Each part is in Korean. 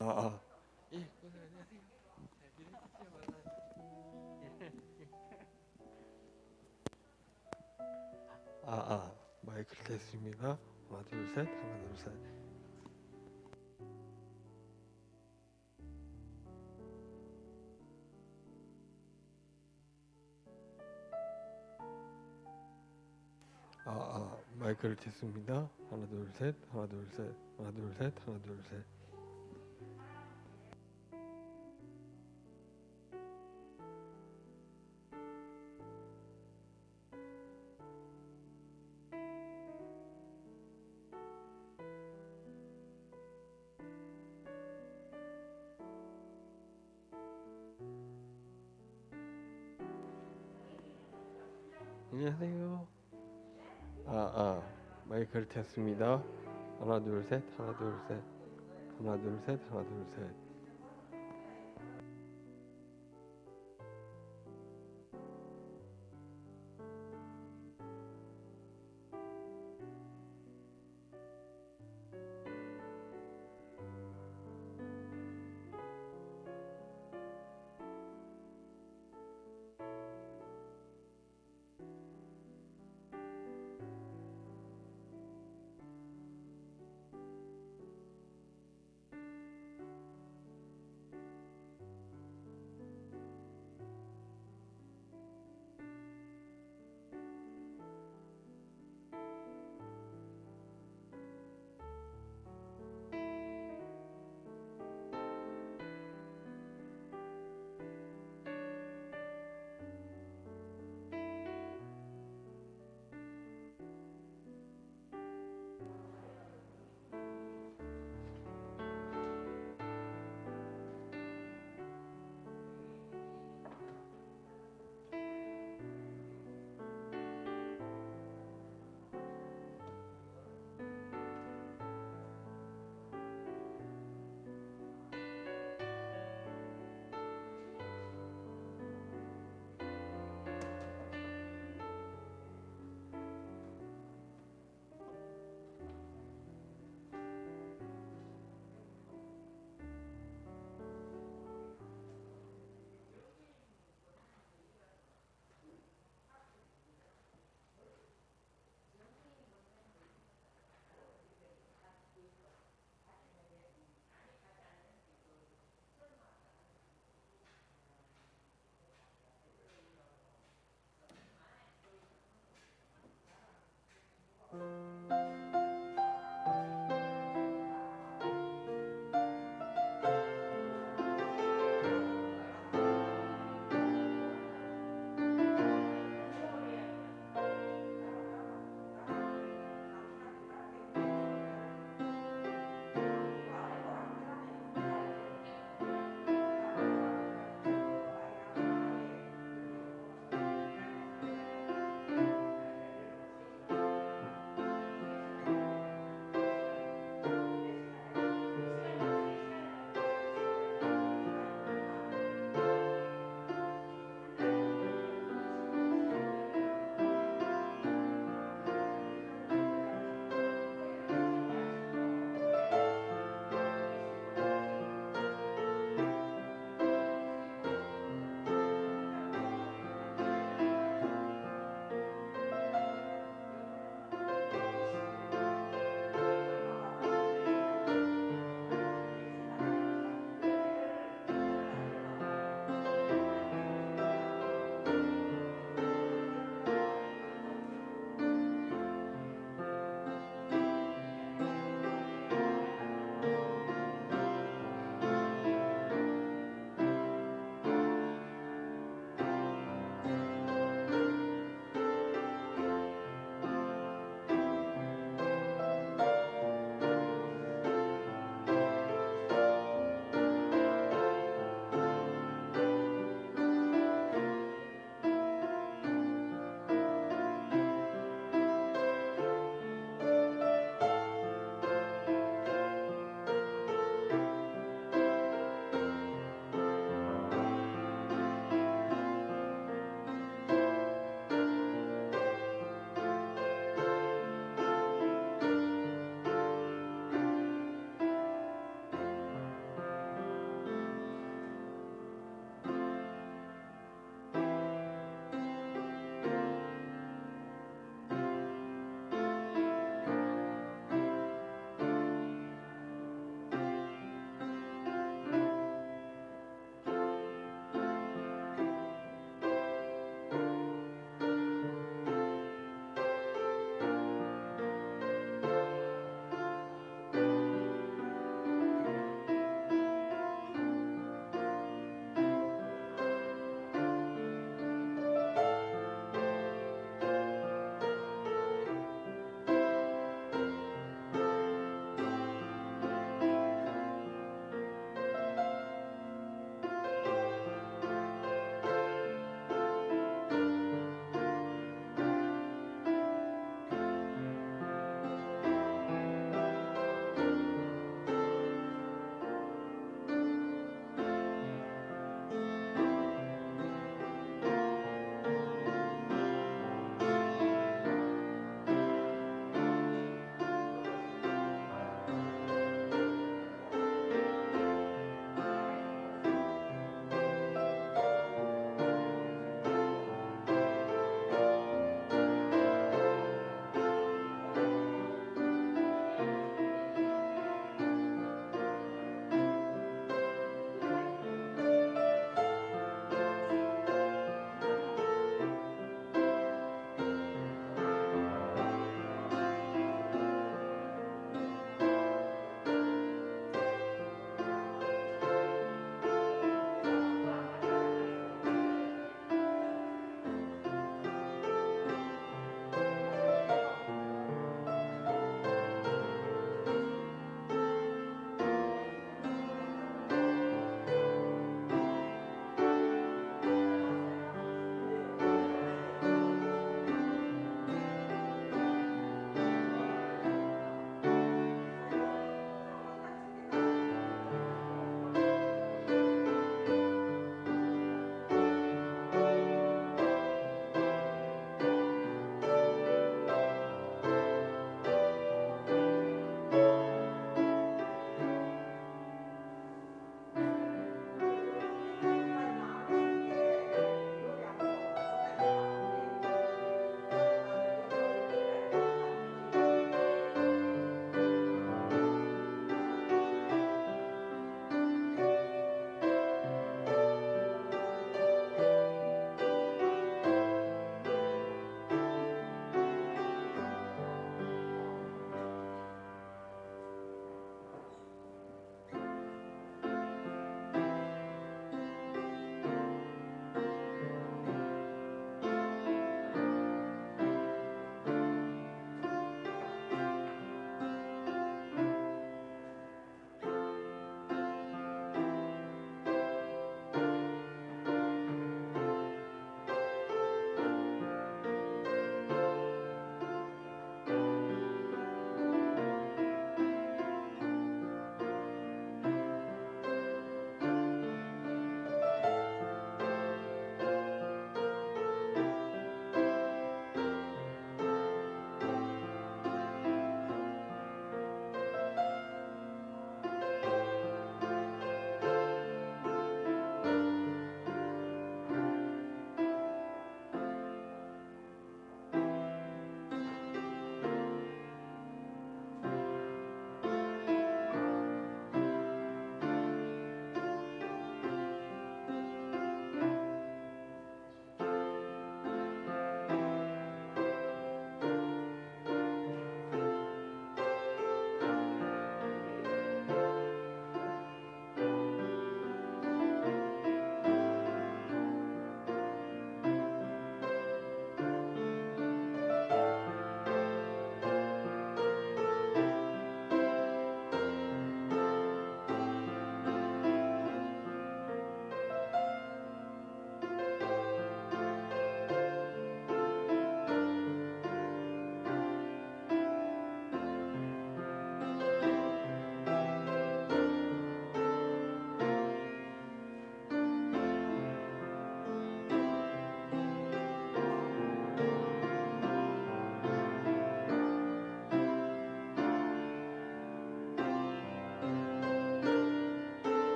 아, 아, 예, 오늘 안녕하세요. 잘 지내셨죠? 마이크를 tes트입니다. 하나, 둘, 셋, 하나, 둘, 셋. 마이크를 tes트입니다. 하나, 둘, 셋, 하나, 둘, 셋, 하나, 둘, 셋, 하나, 둘, 셋. 안녕하세요. 마이크를 tes트입니다. 하나, 둘, 셋, 하나, 둘, 셋, 하나, 둘, 셋, 하나, 둘, 셋.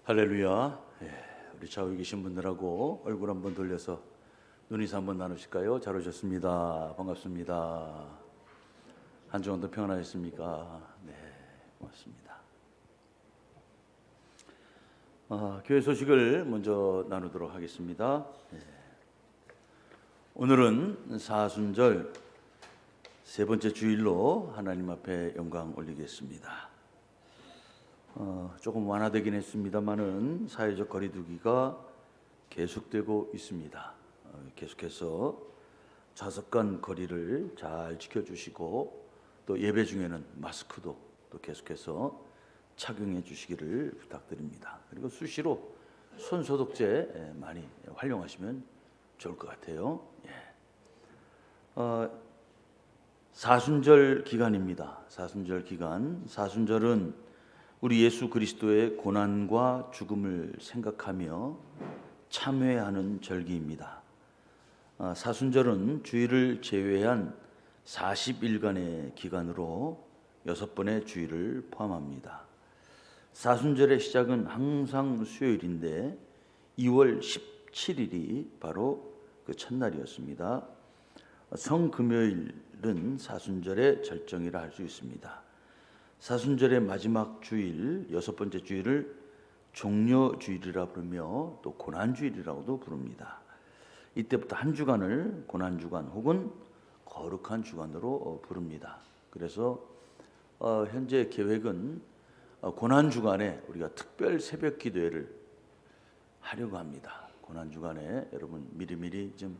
할렐루야. 우리 좌우에 계신 분들하고 얼굴 한번 돌려서 눈인사 한번 나누실까요? 잘 오셨습니다. 반갑습니다. 한 주간도 평안하셨습니까? 네, 고맙습니다. 교회 소식을 먼저 나누도록 하겠습니다. 오늘은 사순절 세 번째 주일로 하나님 앞에 영광 올리겠습니다. 조금 완화되긴 했습니다만은 사회적 거리두기가 계속되고 있습니다. 계속해서 좌석 간 거리를 잘 지켜주시고 또 예배 중에는 마스크도 또 계속해서 착용해 주시기를 부탁드립니다. 그리고 수시로 손 소독제 많이 활용하시면 좋을 것 같아요. 사순절 기간입니다. 사순절 기간. 사순절은 우리 예수 그리스도의 고난과 죽음을 생각하며 참회하는 절기입니다. 사순절은 주일을 제외한 40일간의 기간으로 6번의 주일을 포함합니다. 사순절의 시작은 항상 수요일인데 2월 17일이 바로 그 첫날이었습니다. 성금요일은 사순절의 절정이라 할 수 있습니다. 사순절의 마지막 주일, 6번째 주일을 종려주일이라 부르며 또 고난주일이라고도 부릅니다. 이때부터 한 주간을 고난주간 혹은 거룩한 주간으로 부릅니다. 그래서 현재 계획은 고난주간에 우리가 특별 새벽 기도회를 하려고 합니다. 고난주간에 여러분 미리미리 좀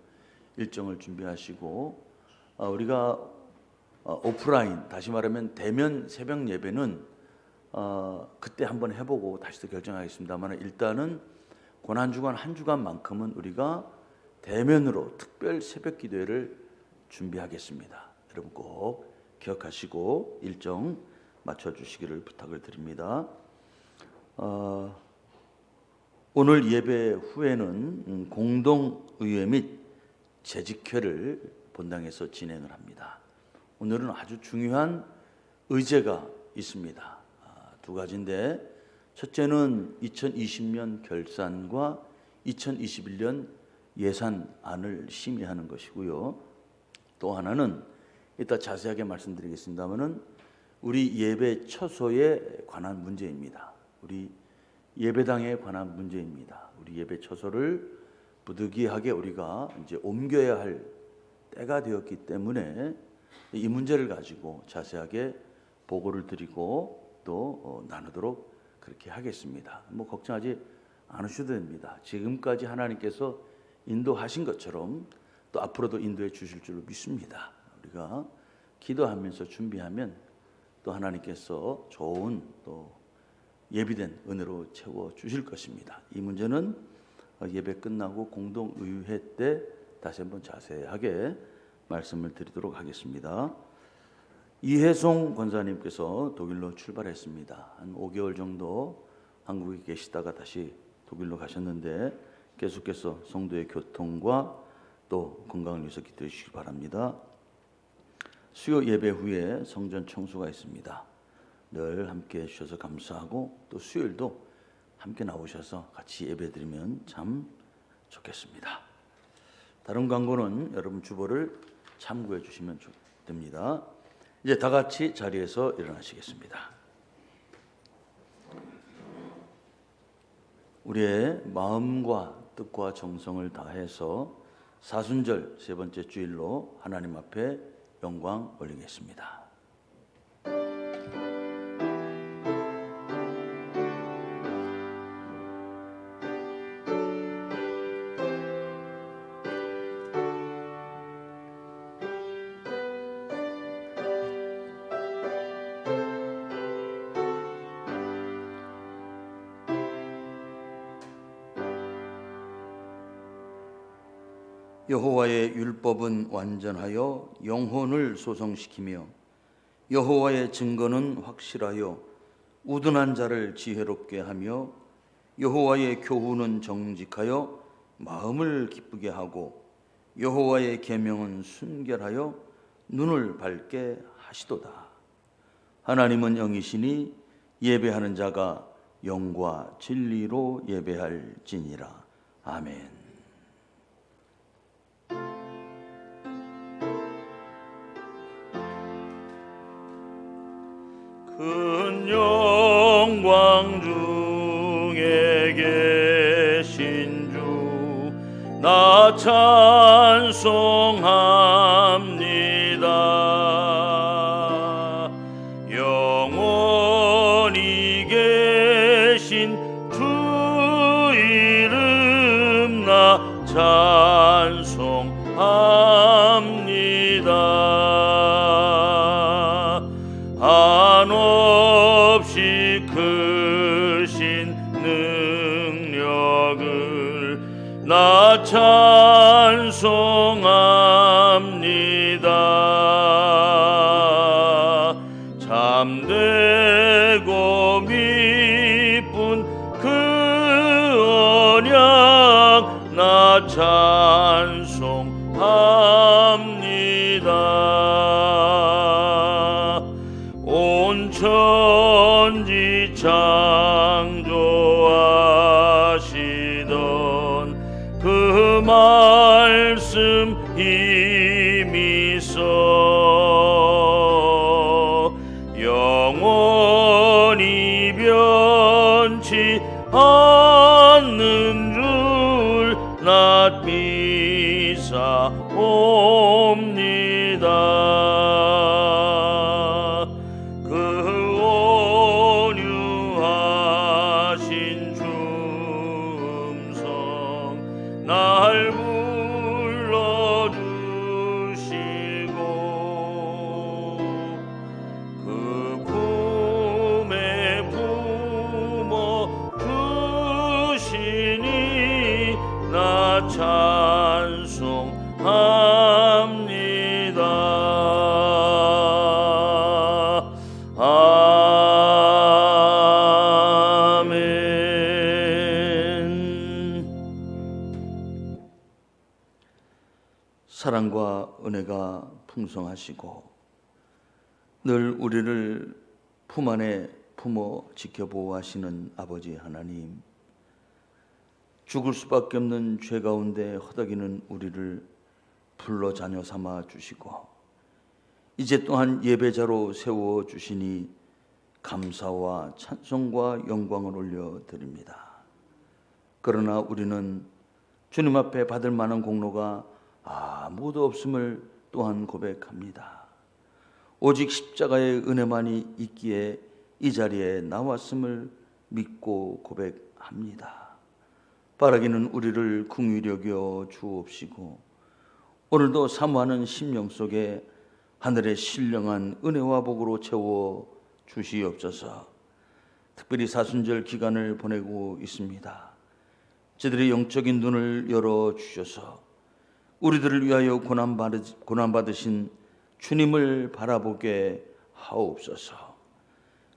일정을 준비하시고 우리가 오프라인, 다시 말하면 대면 새벽 예배는 그때 한번 해보고 다시 또 결정하겠습니다만 일단은 고난주간 한 주간만큼은 우리가 대면으로 특별 새벽 기도회를 준비하겠습니다. 여러분 꼭 기억하시고 일정 맞춰주시기를 부탁을 드립니다. 오늘 예배 후에는 공동의회 및 재직회를 본당에서 진행을 합니다. 오늘은 아주 중요한 의제가 있습니다. 두 가지인데 첫째는 2020년 결산과 2021년 예산안을 심의하는 것이고요. 또 하나는 이따 자세하게 말씀드리겠습니다만은 우리 예배 처소에 관한 문제입니다. 우리 예배당에 관한 문제입니다. 우리 예배 처소를 부득이하게 우리가 이제 옮겨야 할 때가 되었기 때문에 이 문제를 가지고 자세하게 보고를 드리고 또 나누도록 그렇게 하겠습니다. 걱정하지 않으셔도 됩니다. 지금까지 하나님께서 인도하신 것처럼 또 앞으로도 인도해 주실 줄로 믿습니다. 우리가 기도하면서 준비하면 또 하나님께서 좋은 또 예비된 은혜로 채워 주실 것입니다. 이 문제는 예배 끝나고 공동의회 때 다시 한번 자세하게 말씀을 드리도록 하겠습니다. 이혜송 권사님께서 독일로 출발했습니다. 한 5개월 정도 한국에 계시다가 다시 독일로 가셨는데 계속해서 성도의 교통과 또 건강을 위해서 기도해 주시기 바랍니다. 수요 예배 후에 성전 청소가 있습니다. 늘 함께 해주셔서 감사하고 또 수요일도 함께 나오셔서 같이 예배 드리면 참 좋겠습니다. 다른 광고는 여러분 주보를 참고해 주시면 됩니다. 이제 다 같이 자리에서 일어나시겠습니다. 우리의 마음과 뜻과 정성을 다해서 사순절 세 번째 주일로 하나님 앞에 영광 올리겠습니다. 여호와의 율법은 완전하여 영혼을 소성시키며 여호와의 증거는 확실하여 우둔한 자를 지혜롭게 하며 여호와의 교훈은 정직하여 마음을 기쁘게 하고 여호와의 계명은 순결하여 눈을 밝게 하시도다. 하나님은 영이시니 예배하는 자가 영과 진리로 예배할지니라. 아멘. 큰 영광 중에 계신 주 나 찬송합니다. 영원히 계신 주 이름 나 찬송합니다. 한없이 크신 능력을 나 찬송합니다. 참되고 미쁜 그 언약 나 찬송합니다. 온 천지 창조하시던 그 말씀 힘이 있어 영원히 변치 않는 줄 나 믿사옵니다. 그 온유하신 주 음성 날 불러주시고 그 품에 품어 주시니 나 찬송합니다. 아멘. 사랑과 은혜가 풍성하시고 늘 우리를 품 안에 품어 지켜보호하시는 아버지 하나님, 죽을 수밖에 없는 죄 가운데 허덕이는 우리를 불러 자녀 삼아 주시고 이제 또한 예배자로 세워 주시니 감사와 찬송과 영광을 올려드립니다. 그러나 우리는 주님 앞에 받을 만한 공로가 아무도 없음을 또한 고백합니다. 오직 십자가의 은혜만이 있기에 이 자리에 나왔음을 믿고 고백합니다. 바라기는 우리를 긍휼히 여겨 주옵시고 오늘도 사모하는 심령 속에 하늘의 신령한 은혜와 복으로 채워 주시옵소서. 특별히 사순절 기간을 보내고 있습니다. 저들의 영적인 눈을 열어 주셔서 우리들을 위하여 고난받으신 주님을 바라보게 하옵소서.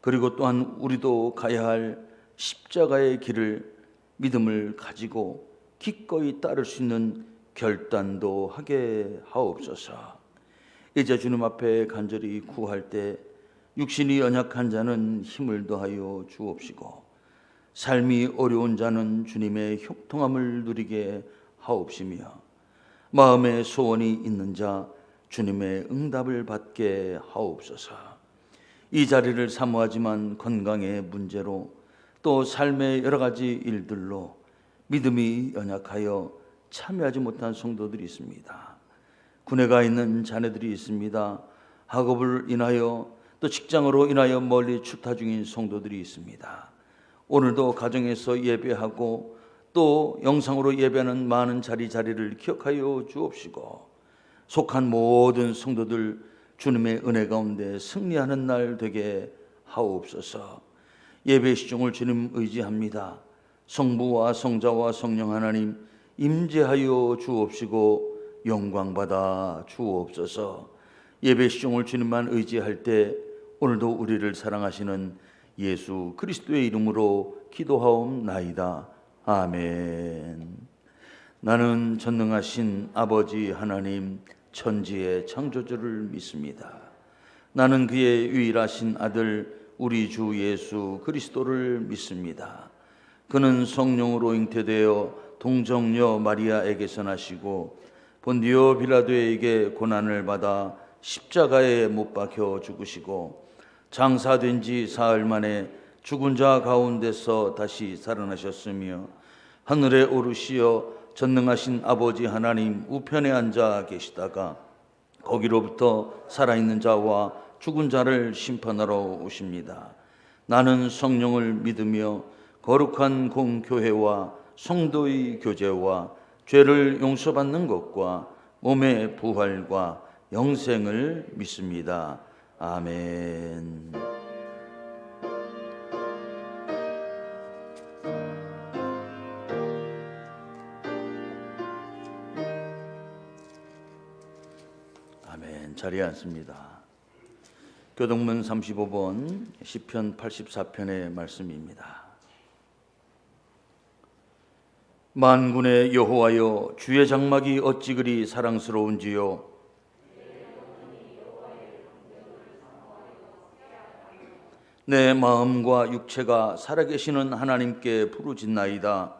그리고 또한 우리도 가야 할 십자가의 길을 믿음을 가지고 기꺼이 따를 수 있는 결단도 하게 하옵소서. 이제 주님 앞에 간절히 구할 때 육신이 연약한 자는 힘을 더하여 주옵시고 삶이 어려운 자는 주님의 형통함을 누리게 하옵시며 마음에 소원이 있는 자 주님의 응답을 받게 하옵소서. 이 자리를 사모하지만 건강의 문제로 또 삶의 여러 가지 일들로 믿음이 연약하여 참여하지 못한 성도들이 있습니다. 군에 가 있는 자녀들이 있습니다. 학업을 인하여 또 직장으로 인하여 멀리 출타 중인 성도들이 있습니다. 오늘도 가정에서 예배하고 또 영상으로 예배하는 많은 자리를 기억하여 주옵시고 속한 모든 성도들 주님의 은혜 가운데 승리하는 날 되게 하옵소서. 예배 시종을 주님 의지합니다. 성부와 성자와 성령 하나님 임재하여 주옵시고 영광받아 주옵소서. 예배 시종을 주님만 의지할 때 오늘도 우리를 사랑하시는 예수 그리스도의 이름으로 기도하옵나이다. 아멘. 나는 전능하신 아버지 하나님 천지의 창조주를 믿습니다. 나는 그의 유일하신 아들 우리 주 예수 그리스도를 믿습니다. 그는 성령으로 잉태되어 동정녀 마리아에게서 나시고 본디오 빌라도에게 고난을 받아 십자가에 못 박혀 죽으시고 장사된 지 사흘 만에 죽은 자 가운데서 다시 살아나셨으며 하늘에 오르시어 전능하신 아버지 하나님 우편에 앉아 계시다가 거기로부터 살아있는 자와 죽은 자를 심판하러 오십니다. 나는 성령을 믿으며 거룩한 공교회와 성도의 교제와 죄를 용서받는 것과 몸의 부활과 영생을 믿습니다. 아멘. 아멘. 자리에 앉습니다. 교동문 35번 시편 84편의 말씀입니다. 만군의 여호와여, 주의 장막이 어찌 그리 사랑스러운지요. 내 마음과 육체가 살아계시는 하나님께 부르짖나이다.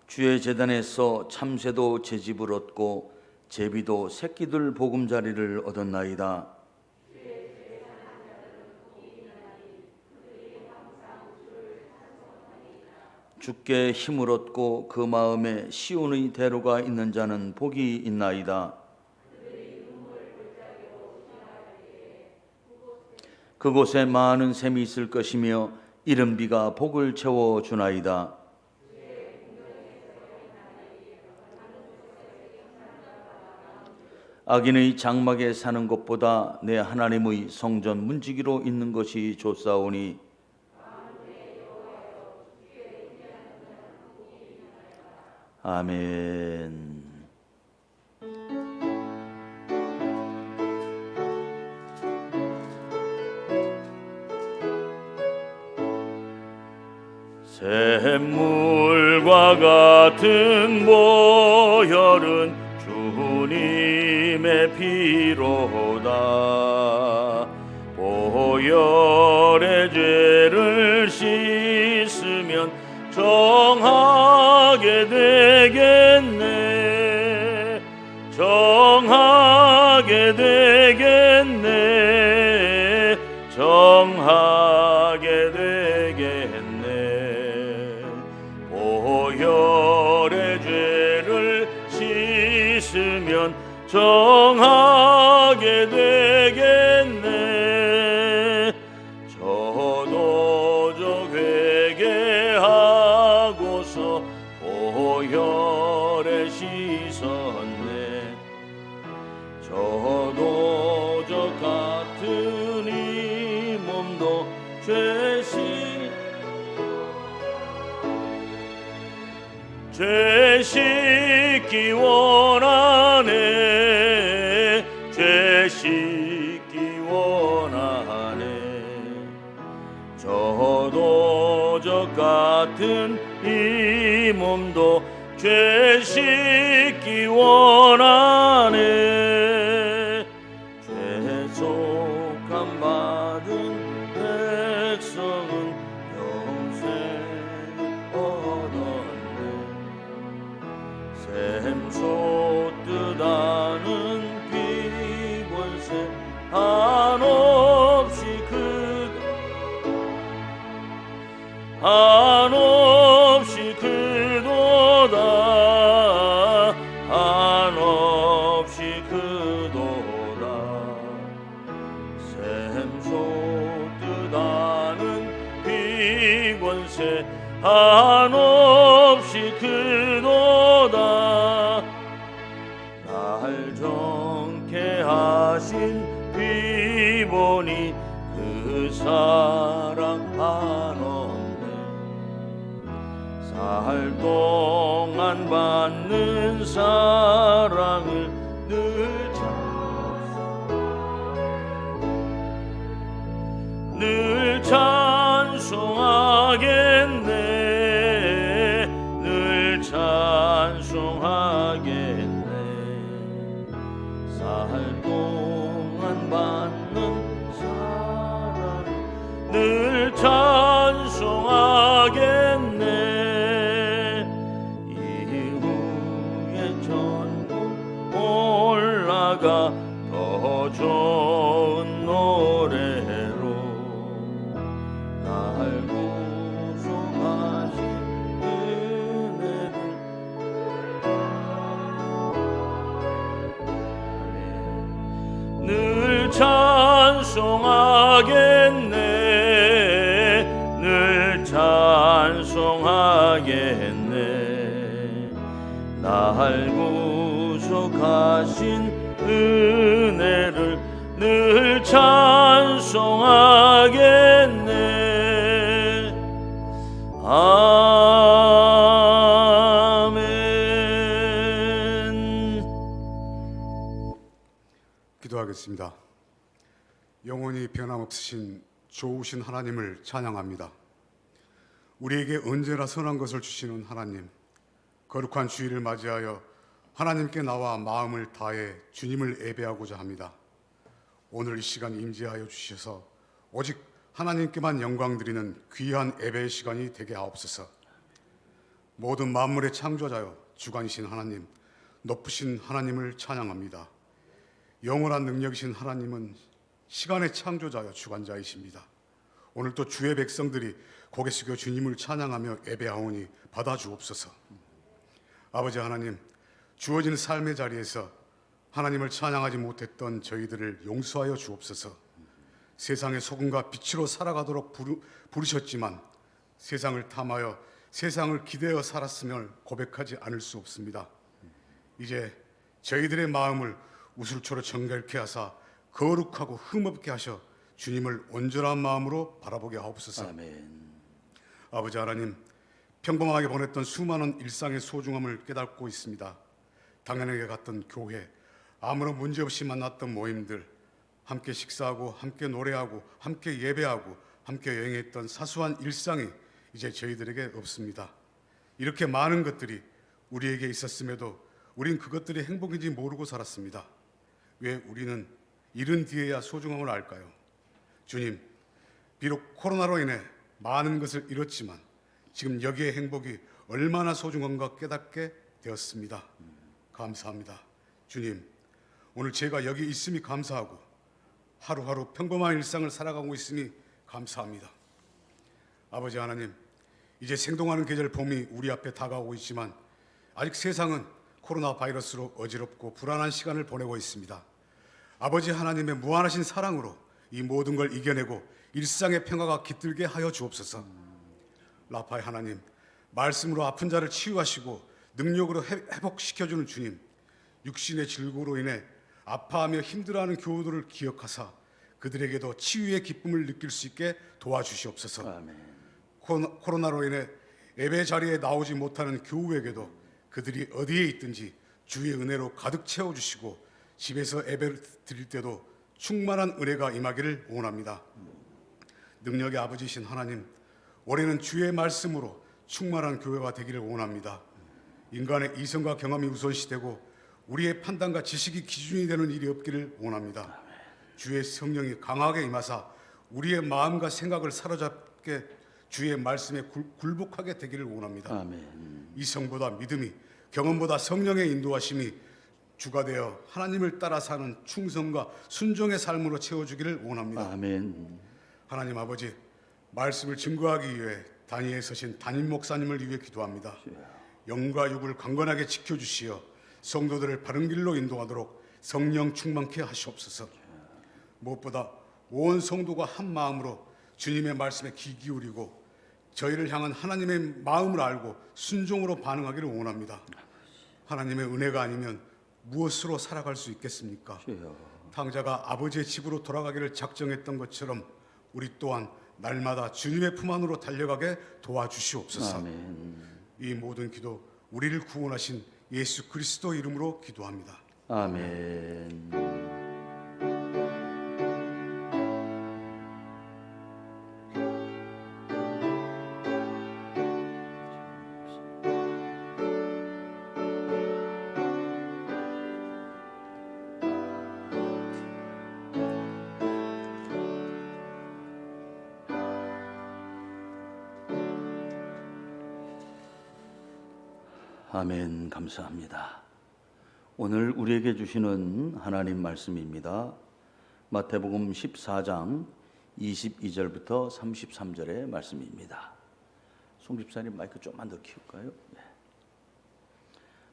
주의 제단에서 참새도 제집을 얻고 제비도 새끼들 보금자리를 얻었나이다. 주께 힘을 얻고 그 마음에 시온의 대로가 있는 자는 복이 있나이다. 그곳에 많은 샘이 있을 것이며 이른 비가 복을 채워주나이다. 악인의 장막에 사는 것보다 내 하나님의 성전 문지기로 있는 것이 좋사오니 아멘. 샘물과 같은 보혈은 주님의 피로다. 보혈의 죄를 씻으면 정하게 되겠네. 정하게 되겠네. 정하게 되겠네. 보혈의 죄를 씻으면 정하게 되겠네. 저도 회개하고서 보혈에 씻었네. 저도 저 같은 이 몸도 죄 씻기 원하네. 죄 씻기 원하네. 저도 저 같은 이 몸도 죄 씻기 원하네. 죄속함 받은 백성은 영생 얻었네. 샘솟 뜻하는 비권세 한없이 크도다. 한없이 크도다. 샘솟 뜻하는 비권세 한없이 크도다. 날 정케 하신 비보니 그 사랑 한없네. 살 동안 받는 사랑을 늘 찬송하겠네. 늘 찬송하겠네. 살 동안 나아가 더 좋은 노래로 날 구속하신 은혜를 늘 찬송하겠네 늘 찬송하겠네 날 구속하신 은혜를 늘 찬송하겠네 아멘. 기도하겠습니다. 영원히 변함없으신 좋으신 하나님을 찬양합니다. 우리에게 언제나 선한 것을 주시는 하나님, 거룩한 주일을 맞이하여 하나님께 나와 마음을 다해 주님을 예배하고자 합니다. 오늘 이 시간 임재하여 주셔서 오직 하나님께만 영광 드리는 귀한 예배의 시간이 되게 하옵소서. 모든 만물의 창조자여 주관이신 하나님, 높으신 하나님을 찬양합니다. 영원한 능력이신 하나님은 시간의 창조자여 주관자이십니다. 오늘 또 주의 백성들이 고개 숙여 주님을 찬양하며 예배하오니 받아주옵소서. 아버지 하나님, 주어진 삶의 자리에서 하나님을 찬양하지 못했던 저희들을 용서하여 주옵소서. 세상의 소금과 빛으로 살아가도록 부르셨지만 세상을 탐하여 세상을 기대어 살았음을 고백하지 않을 수 없습니다. 이제 저희들의 마음을 우슬초로 정결케 하사 거룩하고 흠없게 하셔 주님을 온전한 마음으로 바라보게 하옵소서. 아멘. 아버지 하나님, 평범하게 보냈던 수많은 일상의 소중함을 깨닫고 있습니다. 당연하게 갔던 교회, 아무런 문제없이 만났던 모임들, 함께 식사하고 함께 노래하고 함께 예배하고 함께 여행했던 사소한 일상이 이제 저희들에게 없습니다. 이렇게 많은 것들이 우리에게 있었음에도 우린 그것들이 행복인지 모르고 살았습니다. 왜 우리는 잃은 뒤에야 소중함을 알까요? 주님, 비록 코로나로 인해 많은 것을 잃었지만 지금 여기의 행복이 얼마나 소중한가 깨닫게 되었습니다. 감사합니다. 주님, 오늘 제가 여기 있음이 감사하고 하루하루 평범한 일상을 살아가고 있음이 감사합니다. 아버지 하나님, 이제 생동하는 계절 봄이 우리 앞에 다가오고 있지만 아직 세상은 코로나 바이러스로 어지럽고 불안한 시간을 보내고 있습니다. 아버지 하나님의 무한하신 사랑으로 이 모든 걸 이겨내고 일상의 평화가 깃들게 하여 주옵소서. 라파의 하나님, 말씀으로 아픈 자를 치유하시고 능력으로 회복시켜주는 주님, 육신의 질고로 인해 아파하며 힘들어하는 교우들을 기억하사 그들에게도 치유의 기쁨을 느낄 수 있게 도와주시옵소서. 아멘. 코로나로 인해 예배 자리에 나오지 못하는 교우에게도 그들이 어디에 있든지 주의 은혜로 가득 채워주시고 집에서 예배를 드릴 때도 충만한 은혜가 임하기를 원합니다. 능력의 아버지이신 하나님, 올해는 주의 말씀으로 충만한 교회가 되기를 원합니다. 인간의 이성과 경험이 우선시되고 우리의 판단과 지식이 기준이 되는 일이 없기를 원합니다. 주의 성령이 강하게 임하사 우리의 마음과 생각을 사로잡게 주의 말씀에 굴복하게 되기를 원합니다. 아멘. 이성보다 믿음이, 경험보다 성령의 인도하심이 주가 되어 하나님을 따라 사는 충성과 순종의 삶으로 채워주기를 원합니다. 아멘. 하나님 아버지, 말씀을 증거하기 위해 단위에 서신 담임 목사님을 위해 기도합니다. 영과 육을 강건하게 지켜주시어 성도들을 바른 길로 인도하도록 성령 충만케 하시옵소서. 무엇보다 온 성도가 한 마음으로 주님의 말씀에 귀 기울이고 저희를 향한 하나님의 마음을 알고 순종으로 반응하기를 원합니다. 하나님의 은혜가 아니면 무엇으로 살아갈 수 있겠습니까? 탕자가 아버지의 집으로 돌아가기를 작정했던 것처럼 우리 또한 날마다 주님의 품 안으로 달려가게 도와주시옵소서. 아멘. 이 모든 기도 우리를 구원하신 예수 그리스도 이름으로 기도합니다. 아멘. 아멘. 감사합니다. 오늘 우리에게 주시는 하나님 말씀입니다. 마태복음 14장 22절부터 33절의 말씀입니다. 송 집사님 마이크 좀만 더 키울까요? 네.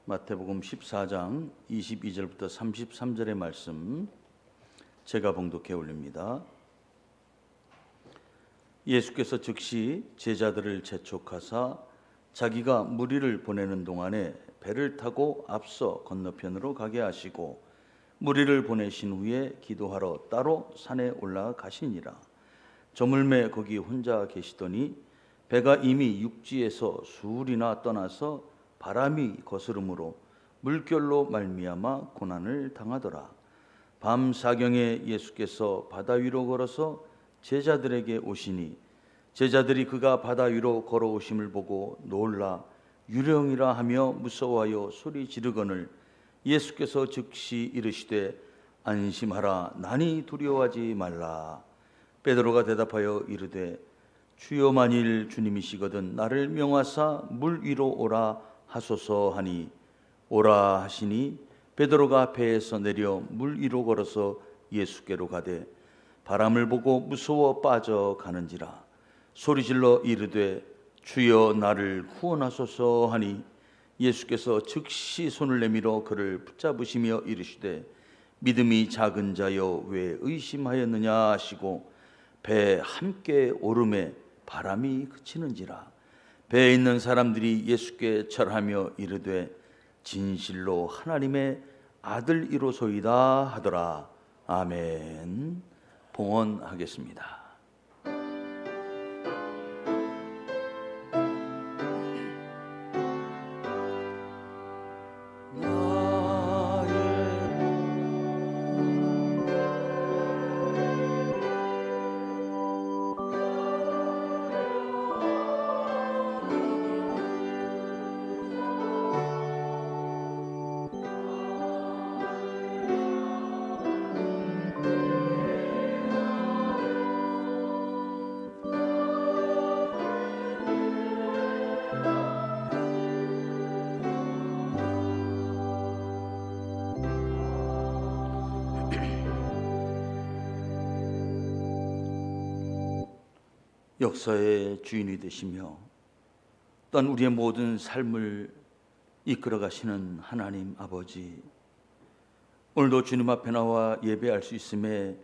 마태복음 14장 22절부터 33절의 말씀 제가 봉독해 올립니다. 예수께서 즉시 제자들을 재촉하사 자기가 무리를 보내는 동안에 배를 타고 앞서 건너편으로 가게 하시고 무리를 보내신 후에 기도하러 따로 산에 올라가시니라. 저물매 거기 혼자 계시더니 배가 이미 육지에서 수울이나 떠나서 바람이 거스름으로 물결로 말미암아 고난을 당하더라. 밤 사경에 예수께서 바다 위로 걸어서 제자들에게 오시니 제자들이 그가 바다 위로 걸어오심을 보고 놀라 유령이라 하며 무서워하여 소리 지르거늘 예수께서 즉시 이르시되 안심하라 나니 두려워하지 말라. 베드로가 대답하여 이르되 주여 만일 주님이시거든 나를 명하사 물 위로 오라 하소서 하니 오라 하시니 베드로가 배에서 내려 물 위로 걸어서 예수께로 가되 바람을 보고 무서워 빠져가는지라. 소리질러 이르되 주여 나를 구원하소서 하니 예수께서 즉시 손을 내밀어 그를 붙잡으시며 이르시되 믿음이 작은 자여 왜 의심하였느냐 하시고 배에 함께 오름에 바람이 그치는지라. 배에 있는 사람들이 예수께 절하며 이르되 진실로 하나님의 아들이로소이다 하더라. 아멘. 봉헌하겠습니다. 역사의 주인이 되시며 또한 우리의 모든 삶을 이끌어 가시는 하나님 아버지, 오늘도 주님 앞에 나와 예배할 수 있음에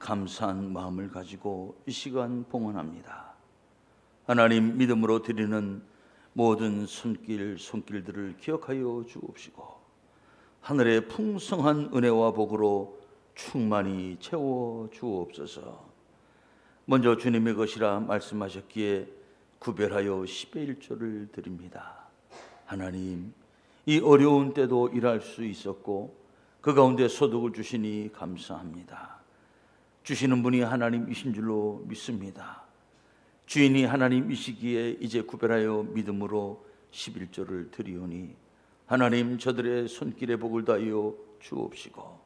감사한 마음을 가지고 이 시간 봉헌합니다. 하나님, 믿음으로 드리는 모든 손길들을 기억하여 주옵시고 하늘의 풍성한 은혜와 복으로 충만히 채워 주옵소서. 먼저 주님의 것이라 말씀하셨기에 구별하여 10의 1조를 드립니다. 하나님, 이 어려운 때도 일할 수 있었고 그 가운데 소득을 주시니 감사합니다. 주시는 분이 하나님이신 줄로 믿습니다. 주인이 하나님이시기에 이제 구별하여 믿음으로 11조를 드리오니 하나님, 저들의 손길에 복을 다하여 주옵시고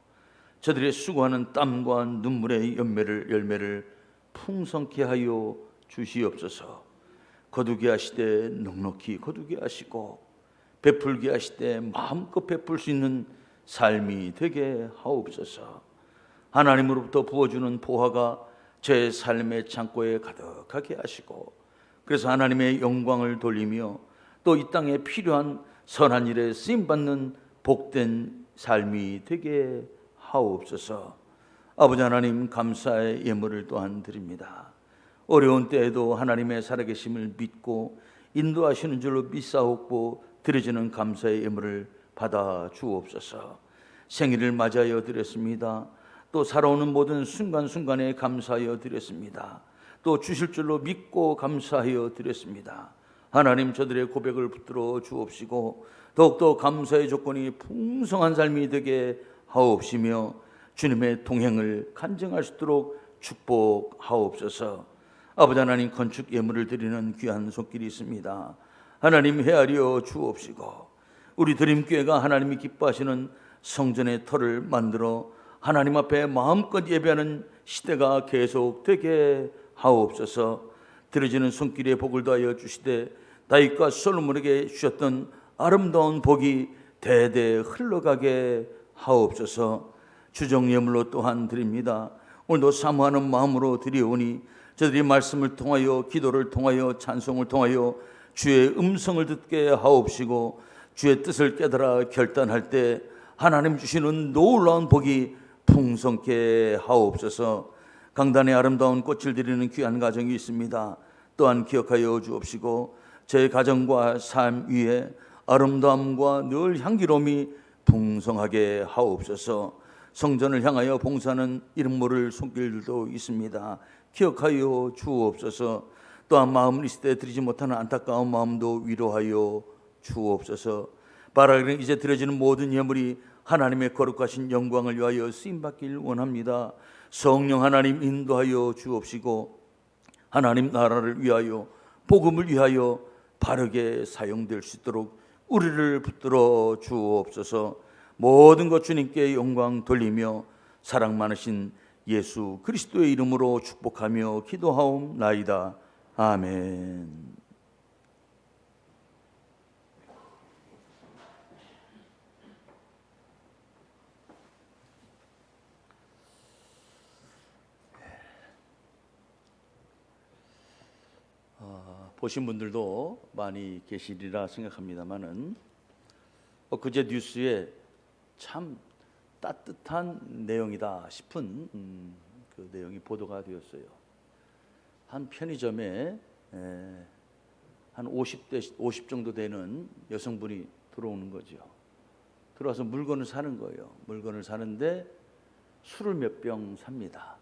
저들의 수고하는 땀과 눈물의 열매를 풍성케 하여 주시옵소서. 거두게 하시되 넉넉히 거두게 하시고 베풀게 하시되 마음껏 베풀 수 있는 삶이 되게 하옵소서. 하나님으로부터 부어주는 보화가 제 삶의 창고에 가득하게 하시고 그래서 하나님의 영광을 돌리며 또 이 땅에 필요한 선한 일에 쓰임받는 복된 삶이 되게 하옵소서. 아버지 하나님, 감사의 예물을 또한 드립니다. 어려운 때에도 하나님의 살아계심을 믿고 인도하시는 줄로 믿사옵고 드려지는 감사의 예물을 받아 주옵소서. 생일을 맞이하여 드렸습니다. 또 살아오는 모든 순간순간에 감사하여 드렸습니다. 또 주실 줄로 믿고 감사하여 드렸습니다. 하나님, 저들의 고백을 붙들어 주옵시고 더욱더 감사의 조건이 풍성한 삶이 되게 하옵시며 주님의 동행을 간증할 수 있도록 축복하옵소서. 아버지 하나님, 건축 예물을 드리는 귀한 손길이 있습니다. 하나님, 헤아려 주옵시고 우리 드림교회가 하나님이 기뻐하시는 성전의 터를 만들어 하나님 앞에 마음껏 예배하는 시대가 계속되게 하옵소서. 드려지는 손길에 복을 더하여 주시되 다윗과 솔로몬에게 주셨던 아름다운 복이 대대 흘러가게 하옵소서. 주정예물로 또한 드립니다. 오늘도 사모하는 마음으로 드리오니 저들이 말씀을 통하여 기도를 통하여 찬송을 통하여 주의 음성을 듣게 하옵시고 주의 뜻을 깨달아 결단할 때 하나님 주시는 놀라운 복이 풍성케 하옵소서. 강단에 아름다운 꽃을 드리는 귀한 가정이 있습니다. 또한 기억하여 주옵시고 제 가정과 삶 위에 아름다움과 늘 향기로움이 풍성하게 하옵소서. 성전을 향하여 봉사하는 이름 모를 손길들도 있습니다. 기억하여 주옵소서. 또한 마음을 있을 때 드리지 못하는 안타까운 마음도 위로하여 주옵소서. 바라기는 이제 드려지는 모든 예물이 하나님의 거룩하신 영광을 위하여 쓰임받길 원합니다. 성령 하나님 인도하여 주옵시고 하나님 나라를 위하여 복음을 위하여 바르게 사용될 수 있도록 우리를 붙들어 주옵소서. 모든 것 주님께 영광 돌리며 사랑 많으신 예수 그리스도의 이름으로 축복하며 기도하옵나이다. 아멘. 보신 분들도 많이 계시리라 생각합니다만은 그제 뉴스에 참 따뜻한 내용이다 싶은 그 내용이 보도가 되었어요. 한 편의점에 한 50 정도 되는 여성분이 들어오는 거죠. 들어와서 물건을 사는 거예요. 물건을 사는데 술을 몇 병 삽니다.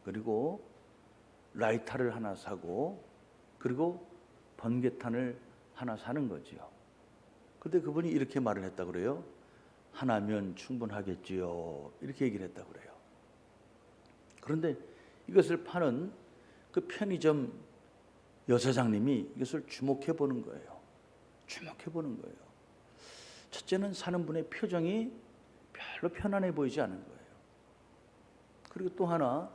그리고 라이터를 하나 사고 그리고 번개탄을 하나 사는 거지요. 근데 그분이 이렇게 말을 했다 그래요. 하나면 충분하겠지요. 이렇게 얘기를 했다 그래요. 그런데 이것을 파는 그 편의점 여사장님이 이것을 주목해 보는 거예요. 주목해 보는 거예요. 첫째는 사는 분의 표정이 별로 편안해 보이지 않은 거예요. 그리고 또 하나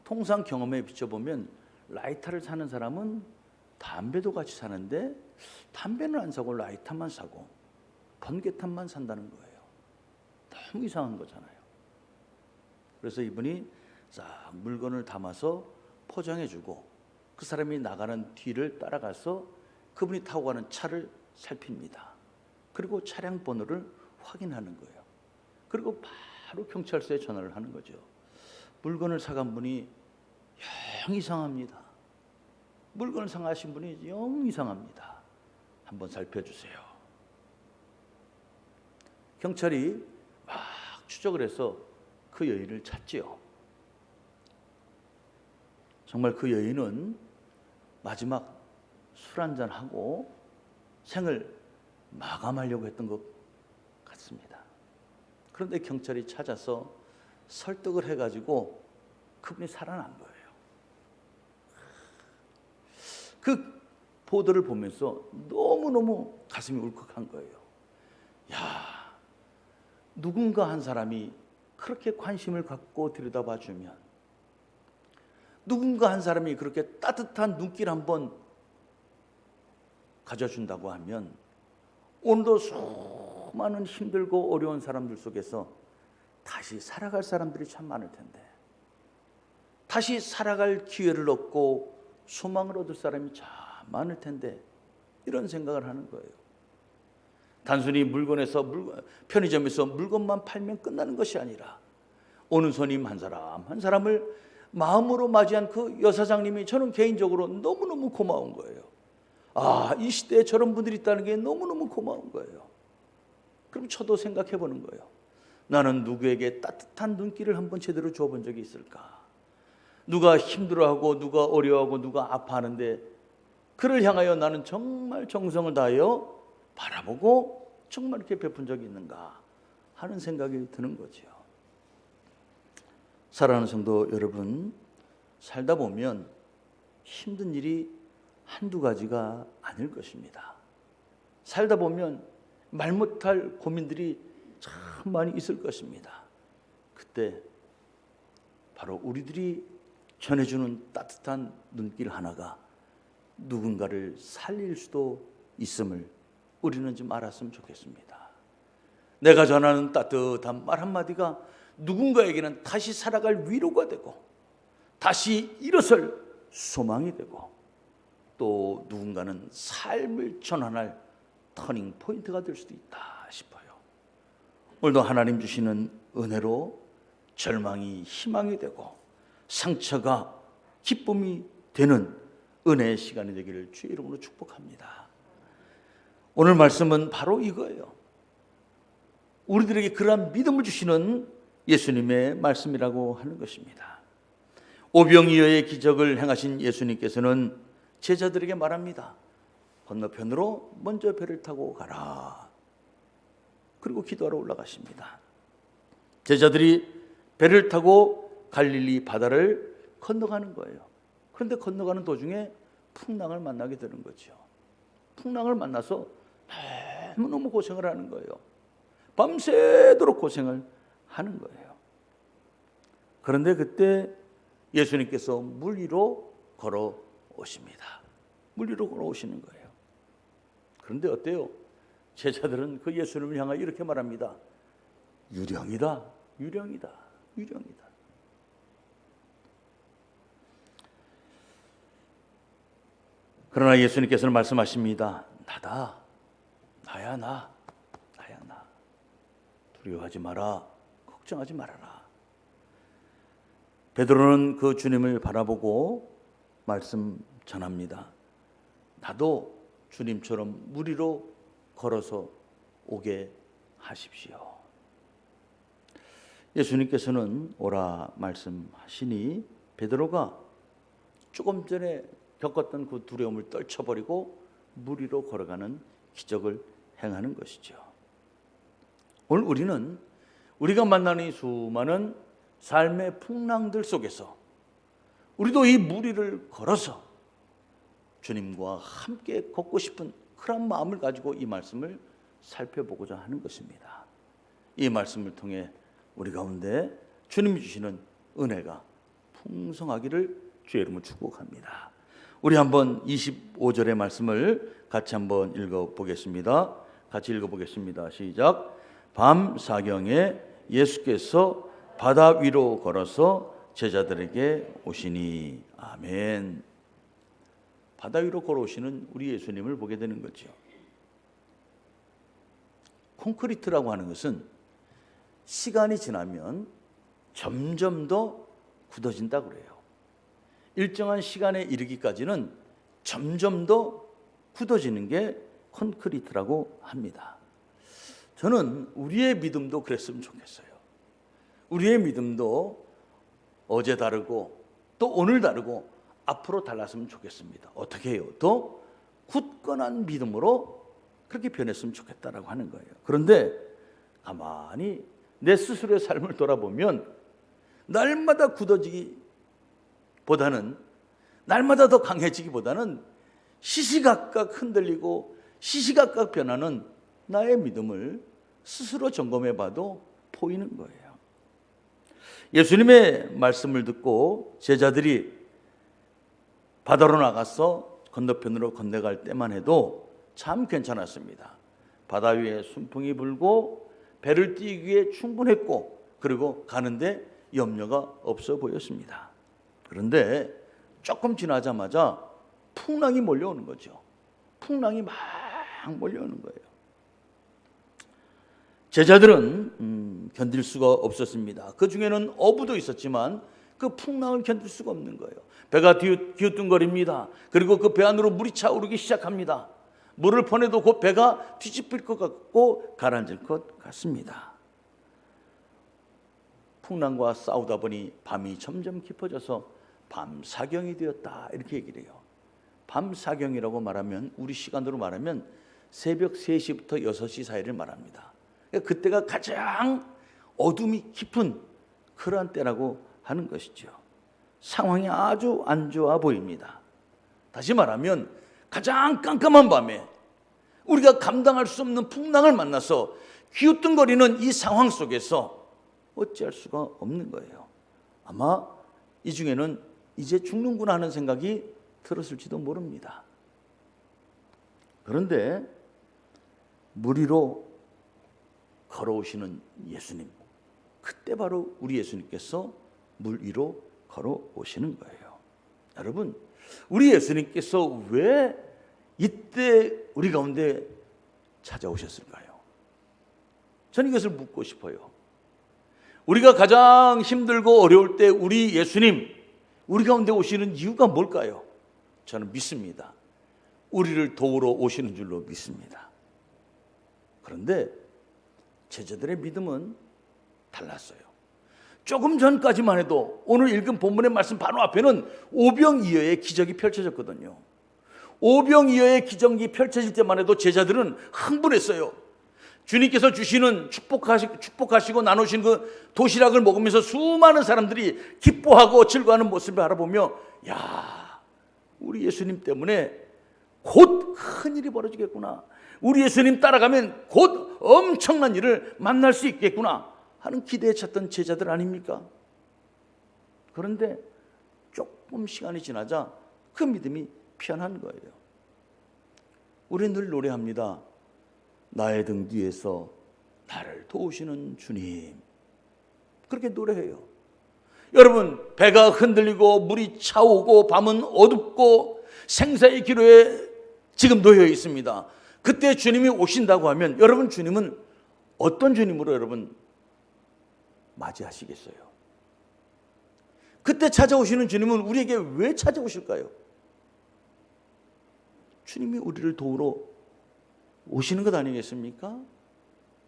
통상 경험에 비춰보면 라이터를 사는 사람은 담배도 같이 사는데 담배는 안 사고 라이터만 사고 번개탄만 산다는 거예요. 너무 이상한 거잖아요. 그래서 이분이 싹 물건을 담아서 포장해주고 그 사람이 나가는 뒤를 따라가서 그분이 타고 가는 차를 살핍니다. 그리고 차량 번호를 확인하는 거예요. 그리고 바로 경찰서에 전화를 하는 거죠. 물건을 사간 분이 영 이상합니다. 물건을 사가신 분이 영 이상합니다. 한번 살펴주세요. 경찰이 막 추적을 해서 그 여인을 찾지요. 정말 그 여인은 마지막 술 한잔하고 생을 마감하려고 했던 것 같습니다. 그런데 경찰이 찾아서 설득을 해가지고 그분이 살아난 거예요. 그 보도를 보면서 너무너무 가슴이 울컥한 거예요. 야, 누군가 한 사람이 그렇게 관심을 갖고 들여다봐 주면, 누군가 한 사람이 그렇게 따뜻한 눈길 한번 가져준다고 하면 오늘도 수많은 힘들고 어려운 사람들 속에서 다시 살아갈 사람들이 참 많을 텐데, 다시 살아갈 기회를 얻고 소망을 얻을 사람이 참 많을 텐데, 이런 생각을 하는 거예요. 단순히 편의점에서 물건만 팔면 끝나는 것이 아니라 오는 손님 한 사람 한 사람을 마음으로 맞이한 그 여사장님이 저는 개인적으로 너무너무 고마운 거예요. 아, 이 시대에 저런 분들이 있다는 게 너무너무 고마운 거예요. 그럼 저도 생각해 보는 거예요. 나는 누구에게 따뜻한 눈길을 한번 제대로 줘본 적이 있을까? 누가 힘들어하고 누가 어려워하고 누가 아파하는데 그를 향하여 나는 정말 정성을 다하여 바라보고 정말 이렇게 베푼 적이 있는가 하는 생각이 드는 거죠. 사랑하는 성도 여러분, 살다 보면 힘든 일이 한두 가지가 아닐 것입니다. 살다 보면 말 못할 고민들이 참 많이 있을 것입니다. 그때 바로 우리들이 전해주는 따뜻한 눈길 하나가 누군가를 살릴 수도 있음을 우리는 좀 알았으면 좋겠습니다. 내가 전하는 따뜻한 말 한마디가 누군가에게는 다시 살아갈 위로가 되고 다시 일어설 소망이 되고 또 누군가는 삶을 전환할 터닝 포인트가 될 수도 있다 싶어요. 오늘도 하나님 주시는 은혜로 절망이 희망이 되고 상처가 기쁨이 되는 은혜의 시간이 되기를 주의 이름으로 축복합니다. 오늘 말씀은 바로 이거예요. 우리들에게 그러한 믿음을 주시는 예수님의 말씀이라고 하는 것입니다. 오병이어의 기적을 행하신 예수님께서는 제자들에게 말합니다. 건너편으로 먼저 배를 타고 가라. 그리고 기도하러 올라가십니다. 제자들이 배를 타고 갈릴리 바다를 건너가는 거예요. 그런데 건너가는 도중에 풍랑을 만나게 되는 거죠. 풍랑을 만나서 너무너무 고생을 하는 거예요. 밤새도록 고생을 하는 거예요. 그런데 그때 예수님께서 물 위로 걸어오십니다. 물 위로 걸어오시는 거예요. 그런데 어때요? 제자들은 그 예수님을 향하여 이렇게 말합니다. 유령이다, 유령이다, 유령이다. 그러나 예수님께서는 말씀하십니다. 나다, 나야 나, 나야 나. 두려워하지 마라, 걱정하지 말아라. 베드로는 그 주님을 바라보고 말씀 전합니다. 나도 주님처럼 물 위로 걸어서 오게 하십시오. 예수님께서는 오라 말씀하시니 베드로가 조금 전에 겪었던 그 두려움을 떨쳐버리고 물 위로 걸어가는 기적을 행하는 것이죠. 오늘 우리는 우리가 만나는 이 수많은 삶의 풍랑들 속에서 우리도 이 물 위를 걸어서 주님과 함께 걷고 싶은 그런 마음을 가지고 이 말씀을 살펴보고자 하는 것입니다. 이 말씀을 통해 우리 가운데 주님이 주시는 은혜가 풍성하기를 주의 이름으로 축복합니다. 우리 한번 25절의 말씀을 같이 한번 읽어보겠습니다. 같이 읽어보겠습니다. 시작. 밤 사경에 예수께서 바다 위로 걸어서 제자들에게 오시니. 아멘. 바다 위로 걸어오시는 우리 예수님을 보게 되는 거죠. 콘크리트라고 하는 것은 시간이 지나면 점점 더 굳어진다고 그래요. 일정한 시간에 이르기까지는 점점 더 굳어지는 게 콘크리트라고 합니다. 저는 우리의 믿음도 그랬으면 좋겠어요. 우리의 믿음도 어제 다르고 또 오늘 다르고 앞으로 달랐으면 좋겠습니다. 어떻게 해요? 더 굳건한 믿음으로 그렇게 변했으면 좋겠다라고 하는 거예요. 그런데 가만히 내 스스로의 삶을 돌아보면 날마다 굳어지기보다는 날마다 더 강해지기보다는 시시각각 흔들리고 시시각각 변하는 나의 믿음을 스스로 점검해 봐도 보이는 거예요. 예수님의 말씀을 듣고 제자들이 바다로 나가서 건너편으로 건너갈 때만 해도 참 괜찮았습니다. 바다 위에 순풍이 불고 배를 띄기에 충분했고 그리고 가는데 염려가 없어 보였습니다. 그런데 조금 지나자마자 풍랑이 몰려오는 거죠. 풍랑이 막 몰려오는 거예요. 제자들은 견딜 수가 없었습니다. 그 중에는 어부도 있었지만 그 풍랑을 견딜 수가 없는 거예요. 배가 기우뚱거립니다. 그리고 그 배 안으로 물이 차오르기 시작합니다. 물을 퍼내도 그 배가 뒤집힐 것 같고 가라앉을 것 같습니다. 풍랑과 싸우다 보니 밤이 점점 깊어져서 밤사경이 되었다 이렇게 얘기를 해요. 밤사경이라고 말하면 우리 시간으로 말하면 새벽 3시부터 6시 사이를 말합니다. 그때가 가장 어둠이 깊은 그러한 때라고 하는 것이죠. 상황이 아주 안 좋아 보입니다. 다시 말하면 가장 깜깜한 밤에 우리가 감당할 수 없는 풍랑을 만나서 기우뚱거리는 이 상황 속에서 어찌할 수가 없는 거예요. 아마 이 중에는 이제 죽는구나 하는 생각이 들었을지도 모릅니다. 그런데 물 위로 걸어오시는 예수님, 그때 바로 우리 예수님께서 물 위로 걸어오시는 거예요. 여러분, 우리 예수님께서 왜 이때 우리 가운데 찾아오셨을까요? 저는 이것을 묻고 싶어요. 우리가 가장 힘들고 어려울 때 우리 예수님, 우리 가운데 오시는 이유가 뭘까요? 저는 믿습니다. 우리를 도우러 오시는 줄로 믿습니다. 그런데 제자들의 믿음은 달랐어요. 조금 전까지만 해도 오늘 읽은 본문의 말씀 바로 앞에는 오병이어의 기적이 펼쳐졌거든요. 오병이어의 기적이 펼쳐질 때만 해도 제자들은 흥분했어요. 주님께서 주시는 축복하시고 나누신 그 도시락을 먹으면서 수많은 사람들이 기뻐하고 즐거워하는 모습을 바라보며, 야, 우리 예수님 때문에 곧 큰 일이 벌어지겠구나, 우리 예수님 따라가면 곧 엄청난 일을 만날 수 있겠구나 하는 기대에 찼던 제자들 아닙니까? 그런데 조금 시간이 지나자 그 믿음이 편한 거예요. 우리는 늘 노래합니다. 나의 등 뒤에서 나를 도우시는 주님. 그렇게 노래해요. 여러분, 배가 흔들리고 물이 차오고 밤은 어둡고 생사의 기로에 지금 놓여 있습니다. 그때 주님이 오신다고 하면 여러분, 주님은 어떤 주님으로 여러분 맞이하시겠어요? 그때 찾아오시는 주님은 우리에게 왜 찾아오실까요? 주님이 우리를 도우러 오시는 것 아니겠습니까?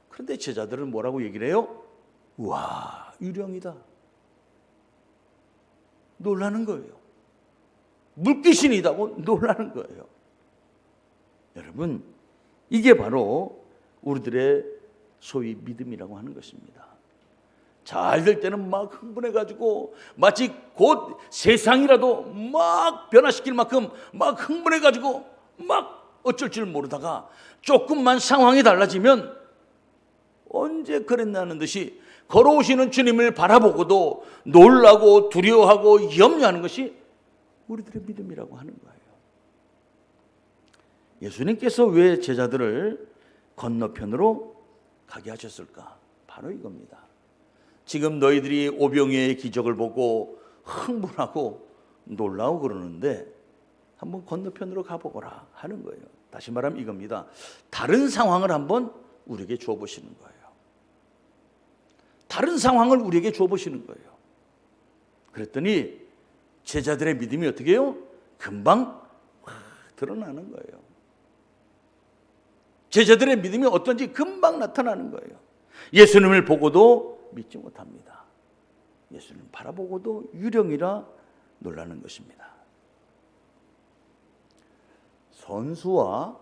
그런데 제자들은 뭐라고 얘기를 해요? 와, 유령이다. 놀라는 거예요. 물귀신이다고 놀라는 거예요. 여러분, 이게 바로 우리들의 소위 믿음이라고 하는 것입니다. 잘 될 때는 막 흥분해가지고 마치 곧 세상이라도 막 변화시킬 만큼 막 흥분해가지고 막 어쩔 줄 모르다가 조금만 상황이 달라지면 언제 그랬나는 듯이 걸어오시는 주님을 바라보고도 놀라고 두려워하고 염려하는 것이 우리들의 믿음이라고 하는 거예요. 예수님께서 왜 제자들을 건너편으로 가게 하셨을까? 바로 이겁니다. 지금 너희들이 오병이어의 기적을 보고 흥분하고 놀라고 그러는데 한번 건너편으로 가보거라 하는 거예요. 다시 말하면 이겁니다. 다른 상황을 한번 우리에게 줘보시는 거예요. 다른 상황을 우리에게 줘보시는 거예요. 그랬더니 제자들의 믿음이 어떻게 해요? 금방 확 드러나는 거예요. 제자들의 믿음이 어떤지 금방 나타나는 거예요. 예수님을 보고도 믿지 못합니다. 예수님을 바라보고도 유령이라 놀라는 것입니다. 선수와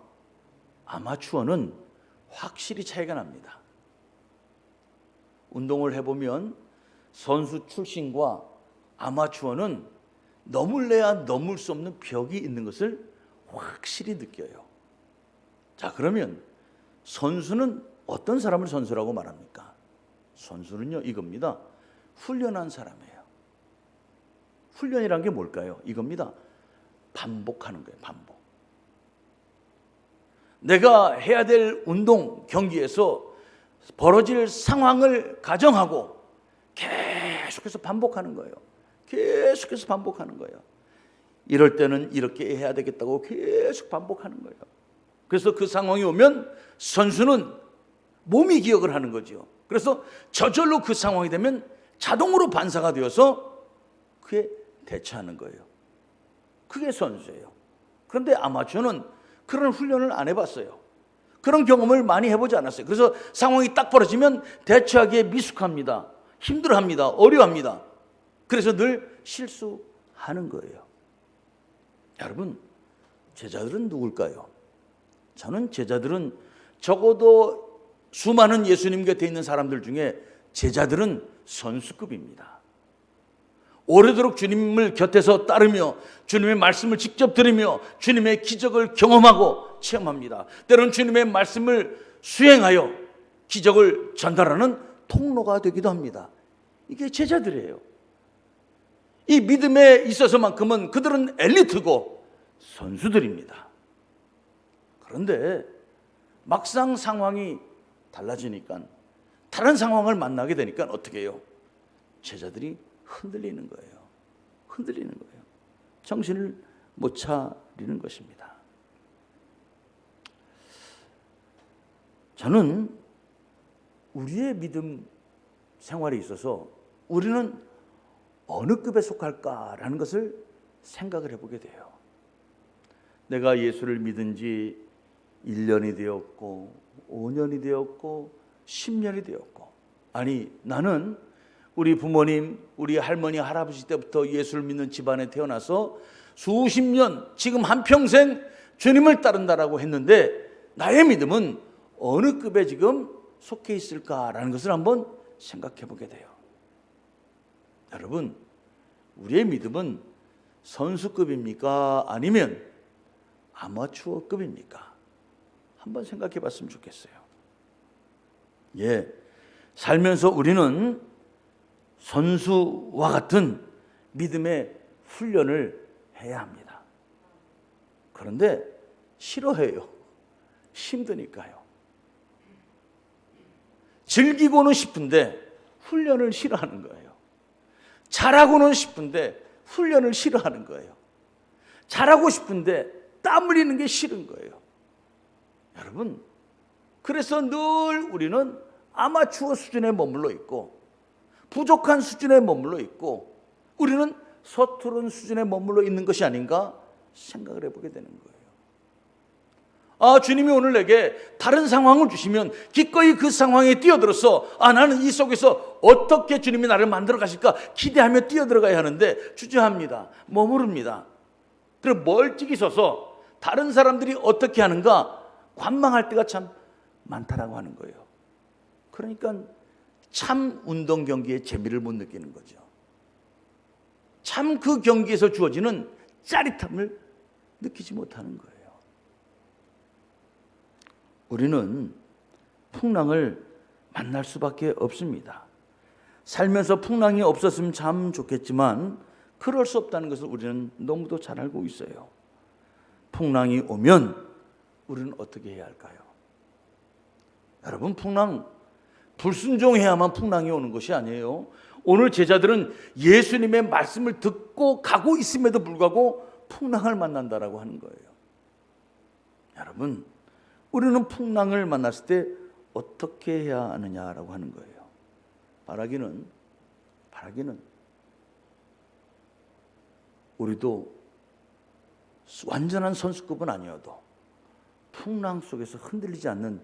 아마추어는 확실히 차이가 납니다. 운동을 해보면 선수 출신과 아마추어는 넘을래야 넘을 수 없는 벽이 있는 것을 확실히 느껴요. 자, 그러면 선수는 어떤 사람을 선수라고 말합니까? 선수는요, 이겁니다. 훈련한 사람이에요. 훈련이란 게 뭘까요? 이겁니다. 반복하는 거예요. 반복. 내가 해야 될 운동, 경기에서 벌어질 상황을 가정하고 계속해서 반복하는 거예요. 계속해서 반복하는 거예요. 이럴 때는 이렇게 해야 되겠다고 계속 반복하는 거예요. 그래서 그 상황이 오면 선수는 몸이 기억을 하는 거죠. 그래서 저절로 그 상황이 되면 자동으로 반사가 되어서 그에 대처하는 거예요. 그게 선수예요. 그런데 아마추어는 그런 훈련을 안 해봤어요. 그런 경험을 많이 해보지 않았어요. 그래서 상황이 딱 벌어지면 대처하기에 미숙합니다. 힘들어합니다. 어려워합니다. 그래서 늘 실수하는 거예요. 여러분, 제자들은 누굴까요? 저는 제자들은 적어도 수많은 예수님 곁에 있는 사람들 중에 제자들은 선수급입니다. 오래도록 주님을 곁에서 따르며 주님의 말씀을 직접 들으며 주님의 기적을 경험하고 체험합니다. 때로는 주님의 말씀을 수행하여 기적을 전달하는 통로가 되기도 합니다. 이게 제자들이에요. 이 믿음에 있어서만큼은 그들은 엘리트고 선수들입니다. 그런데 막상 상황이 달라지니까 다른 상황을 만나게 되니까 어떻게 해요? 제자들이 흔들리는 거예요. 흔들리는 거예요. 정신을 못 차리는 것입니다. 저는 우리의 믿음 생활에 있어서 우리는 어느 급에 속할까라는 것을 생각을 해보게 돼요. 내가 예수를 믿은 지 1년이 되었고 5년이 되었고 10년이 되었고, 아니 나는 우리 부모님, 우리 할머니, 할아버지 때부터 예수를 믿는 집안에 태어나서 수십 년, 지금 한평생 주님을 따른다라고 했는데 나의 믿음은 어느 급에 지금 속해 있을까라는 것을 한번 생각해 보게 돼요. 여러분, 우리의 믿음은 선수급입니까? 아니면 아마추어급입니까? 한번 생각해 봤으면 좋겠어요. 살면서 우리는 선수와 같은 믿음의 훈련을 해야 합니다. 그런데 싫어해요. 힘드니까요. 즐기고는 싶은데 훈련을 싫어하는 거예요. 잘하고는 싶은데 훈련을 싫어하는 거예요. 잘하고 싶은데 땀 흘리는 게 싫은 거예요. 여러분, 그래서 늘 우리는 아마추어 수준에 머물러 있고 부족한 수준에 머물러 있고 우리는 서투른 수준에 머물러 있는 것이 아닌가 생각을 해보게 되는 거예요. 주님이 오늘 내게 다른 상황을 주시면 기꺼이 그 상황에 뛰어들어서 나는 이 속에서 어떻게 주님이 나를 만들어 가실까 기대하며 뛰어들어가야 하는데 주저합니다. 머무릅니다. 그리고 멀찍이 서서 다른 사람들이 어떻게 하는가 관망할 때가 참 많다라고 하는 거예요. 그러니까 참 운동 경기의 재미를 못 느끼는 거죠. 참 그 경기에서 주어지는 짜릿함을 느끼지 못하는 거예요. 우리는 풍랑을 만날 수밖에 없습니다. 살면서 풍랑이 없었으면 참 좋겠지만 그럴 수 없다는 것을 우리는 너무도 잘 알고 있어요. 풍랑이 오면 우리는 어떻게 해야 할까요? 여러분, 풍랑 불순종해야만 풍랑이 오는 것이 아니에요. 오늘 제자들은 예수님의 말씀을 듣고 가고 있음에도 불구하고 풍랑을 만난다라고 하는 거예요. 여러분, 우리는 풍랑을 만났을 때 어떻게 해야 하느냐라고 하는 거예요. 바라기는 우리도 완전한 선수급은 아니어도 풍랑 속에서 흔들리지 않는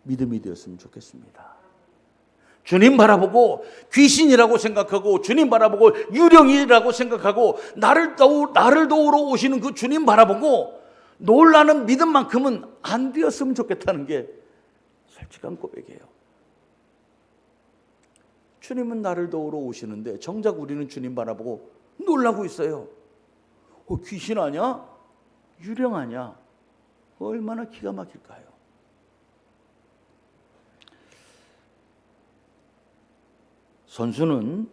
믿음이 되었으면 좋겠습니다. 주님 바라보고 귀신이라고 생각하고 주님 바라보고 유령이라고 생각하고 나를 도우러 오시는 그 주님 바라보고 놀라는 믿음만큼은 안 되었으면 좋겠다는 게 솔직한 고백이에요. 주님은 나를 도우러 오시는데 정작 우리는 주님 바라보고 놀라고 있어요. 귀신 아니야? 유령 아니야? 얼마나 기가 막힐까요? 선수는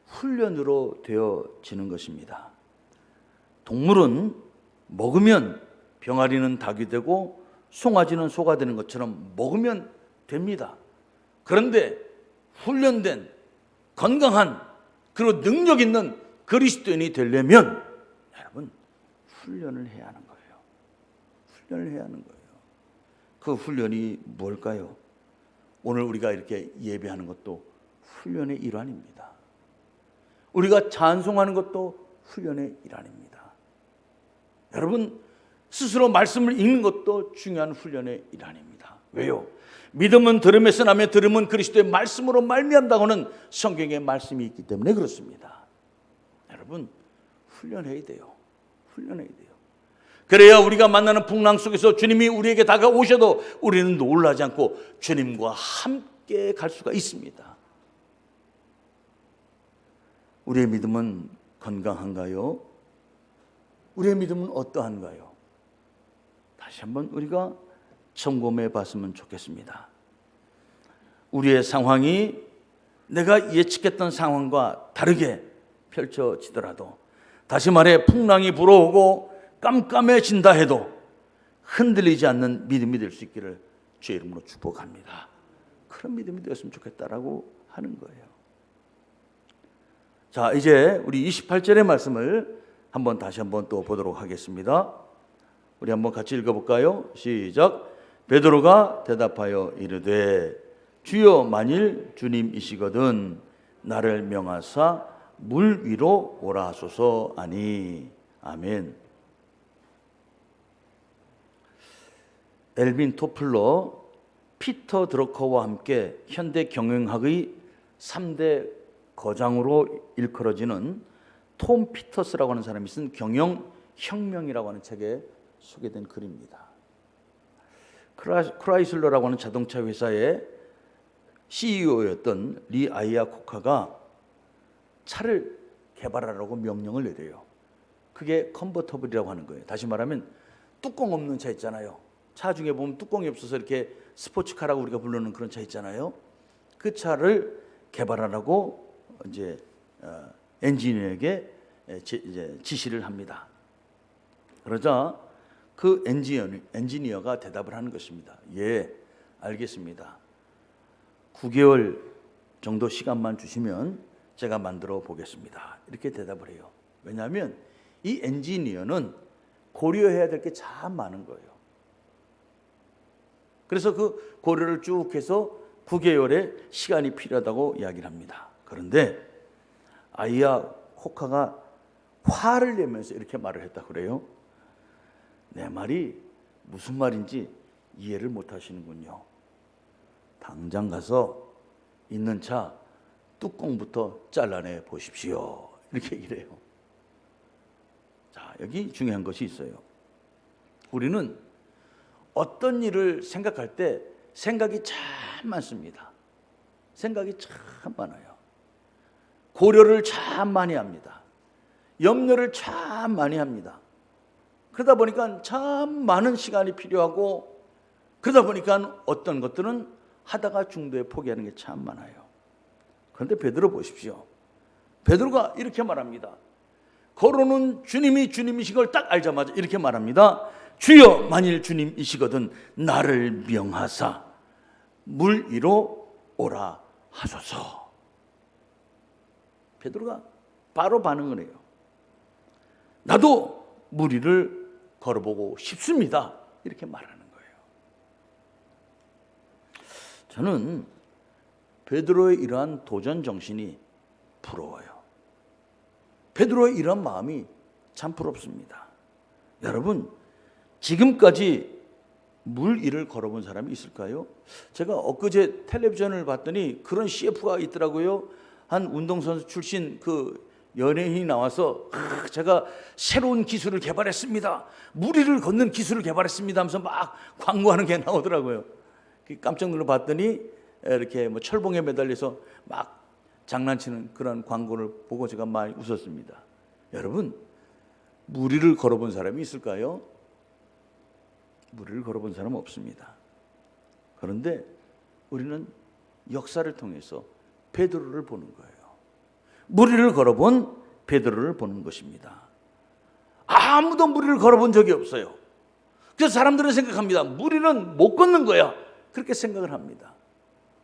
훈련으로 되어지는 것입니다. 동물은 먹으면 병아리는 닭이 되고 송아지는 소가 되는 것처럼 먹으면 됩니다. 그런데 훈련된 건강한 그리고 능력 있는 그리스도인이 되려면 여러분 훈련을 해야 하는 거예요. 훈련을 해야 하는 거예요. 그 훈련이 뭘까요? 오늘 우리가 이렇게 예배하는 것도 훈련의 일환입니다. 우리가 찬송하는 것도 훈련의 일환입니다. 여러분, 스스로 말씀을 읽는 것도 중요한 훈련의 일환입니다. 왜요? 믿음은 들음에서 나며 들음은 그리스도의 말씀으로 말미암다고는 성경에 말씀이 있기 때문에 그렇습니다. 여러분, 훈련해야 돼요. 훈련해야 돼요. 그래야 우리가 만나는 풍랑 속에서 주님이 우리에게 다가오셔도 우리는 놀라지 않고 주님과 함께 갈 수가 있습니다. 우리의 믿음은 건강한가요? 우리의 믿음은 어떠한가요? 다시 한번 우리가 점검해 봤으면 좋겠습니다. 우리의 상황이 내가 예측했던 상황과 다르게 펼쳐지더라도, 다시 말해 풍랑이 불어오고 깜깜해진다 해도 흔들리지 않는 믿음이 될 수 있기를 주의 이름으로 축복합니다. 그런 믿음이 되었으면 좋겠다라고 하는 거예요. 자, 이제 우리 28절의 말씀을 다시 한번 또 보도록 하겠습니다. 우리 한번 같이 읽어볼까요? 시작. 베드로가 대답하여 이르되 주여 만일 주님이시거든 나를 명하사 물 위로 오라 하소서 하니. 아멘. 엘빈 토플러, 피터 드러커와 함께 현대 경영학의 3대 거장으로 일컬어지는 톰 피터스라고 하는 사람이 쓴 경영혁명이라고 하는 책에 소개된 글입니다. 크라이슬러라고 하는 자동차 회사의 CEO였던 리 아이아코카가 차를 개발하라고 명령을 내려요. 그게 컨버터블이라고 하는 거예요. 다시 말하면 뚜껑 없는 차 있잖아요. 차 중에 보면 뚜껑이 없어서 이렇게 스포츠카라고 우리가 부르는 그런 차 있잖아요. 그 차를 개발하라고 이제 엔지니어에게 이제 지시를 합니다. 그러자 그 엔지니어가 대답을 하는 것입니다. 예, 알겠습니다. 9개월 정도 시간만 주시면 제가 만들어 보겠습니다. 이렇게 대답을 해요. 왜냐하면 이 엔지니어는 고려해야 될 게 참 많은 거예요. 그래서 그 고려를 쭉 해서 9개월의 시간이 필요하다고 이야기를 합니다. 그런데 아이야 코카가 화를 내면서 이렇게 말을 했다 그래요. 내 말이 무슨 말인지 이해를 못 하시는군요. 당장 가서 있는 차 뚜껑부터 잘라내 보십시오. 이렇게 얘기를 해요. 자, 여기 중요한 것이 있어요. 우리는 어떤 일을 생각할 때 생각이 참 많습니다. 생각이 참 많아요. 고려를 참 많이 합니다. 염려를 참 많이 합니다. 그러다 보니까 참 많은 시간이 필요하고, 그러다 보니까 어떤 것들은 하다가 중도에 포기하는 게 참 많아요. 그런데 베드로 보십시오. 베드로가 이렇게 말합니다. 거론은 주님이 주님이신 걸 딱 알자마자 이렇게 말합니다. 주여 만일 주님이시거든 나를 명하사 물 위로 오라 하소서. 베드로가 바로 반응을 해요. 나도 물 위를 걸어보고 싶습니다. 이렇게 말하는 거예요. 저는 베드로의 이러한 도전 정신이 부러워요. 베드로의 이러한 마음이 참 부럽습니다. 여러분, 지금까지 물 위를 걸어본 사람이 있을까요? 제가 엊그제 텔레비전을 봤더니 그런 CF가 있더라고요. 한 운동선수 출신 그 연예인이 나와서 제가 새로운 기술을 개발했습니다. 물 위를 걷는 기술을 개발했습니다 하면서 막 광고하는 게 나오더라고요. 깜짝 놀라 봤더니 이렇게 뭐 철봉에 매달려서 막 장난치는 그런 광고를 보고 제가 많이 웃었습니다. 여러분, 물 위를 걸어본 사람이 있을까요? 물 위를 걸어본 사람은 없습니다. 그런데 우리는 역사를 통해서 베드로를 보는 거예요. 물 위를 걸어본 베드로를 보는 것입니다. 아무도 물 위를 걸어본 적이 없어요. 그래서 사람들은 생각합니다. 물 위는 못 걷는 거야. 그렇게 생각을 합니다.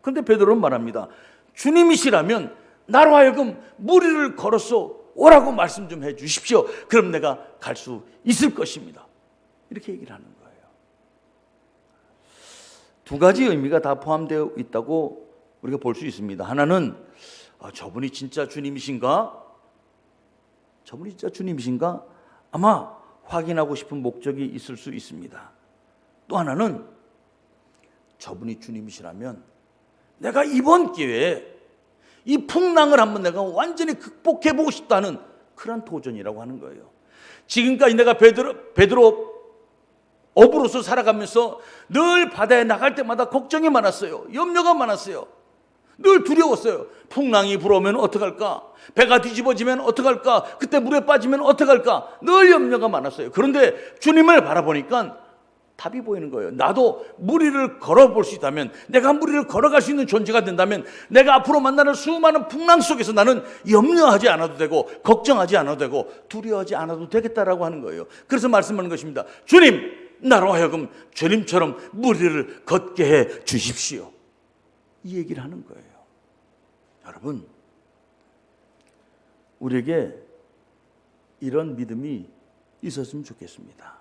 그런데 베드로는 말합니다. 주님이시라면 나로 하여금 물 위를 걸어서 오라고 말씀 좀 해 주십시오. 그럼 내가 갈 수 있을 것입니다. 이렇게 얘기를 하는 거예요. 두 가지 의미가 다 포함되어 있다고 우리가 볼 수 있습니다. 하나는 저분이 진짜 주님이신가? 저분이 진짜 주님이신가? 아마 확인하고 싶은 목적이 있을 수 있습니다. 또 하나는 저분이 주님이시라면 내가 이번 기회에 이 풍랑을 한번 내가 완전히 극복해 보고 싶다는 그런 도전이라고 하는 거예요. 지금까지 내가 베드로 어부로서 살아가면서 늘 바다에 나갈 때마다 걱정이 많았어요. 염려가 많았어요. 늘 두려웠어요. 풍랑이 불어오면 어떡할까? 배가 뒤집어지면 어떡할까? 그때 물에 빠지면 어떡할까? 늘 염려가 많았어요. 그런데 주님을 바라보니까 답이 보이는 거예요. 나도 물 위를 걸어볼 수 있다면, 내가 물 위를 걸어갈 수 있는 존재가 된다면, 내가 앞으로 만나는 수많은 풍랑 속에서 나는 염려하지 않아도 되고 걱정하지 않아도 되고 두려워하지 않아도 되겠다라고 하는 거예요. 그래서 말씀하는 것입니다. 주님, 나로 하여금 주님처럼 물 위를 걷게 해 주십시오. 이 얘기를 하는 거예요. 여러분, 우리에게 이런 믿음이 있었으면 좋겠습니다.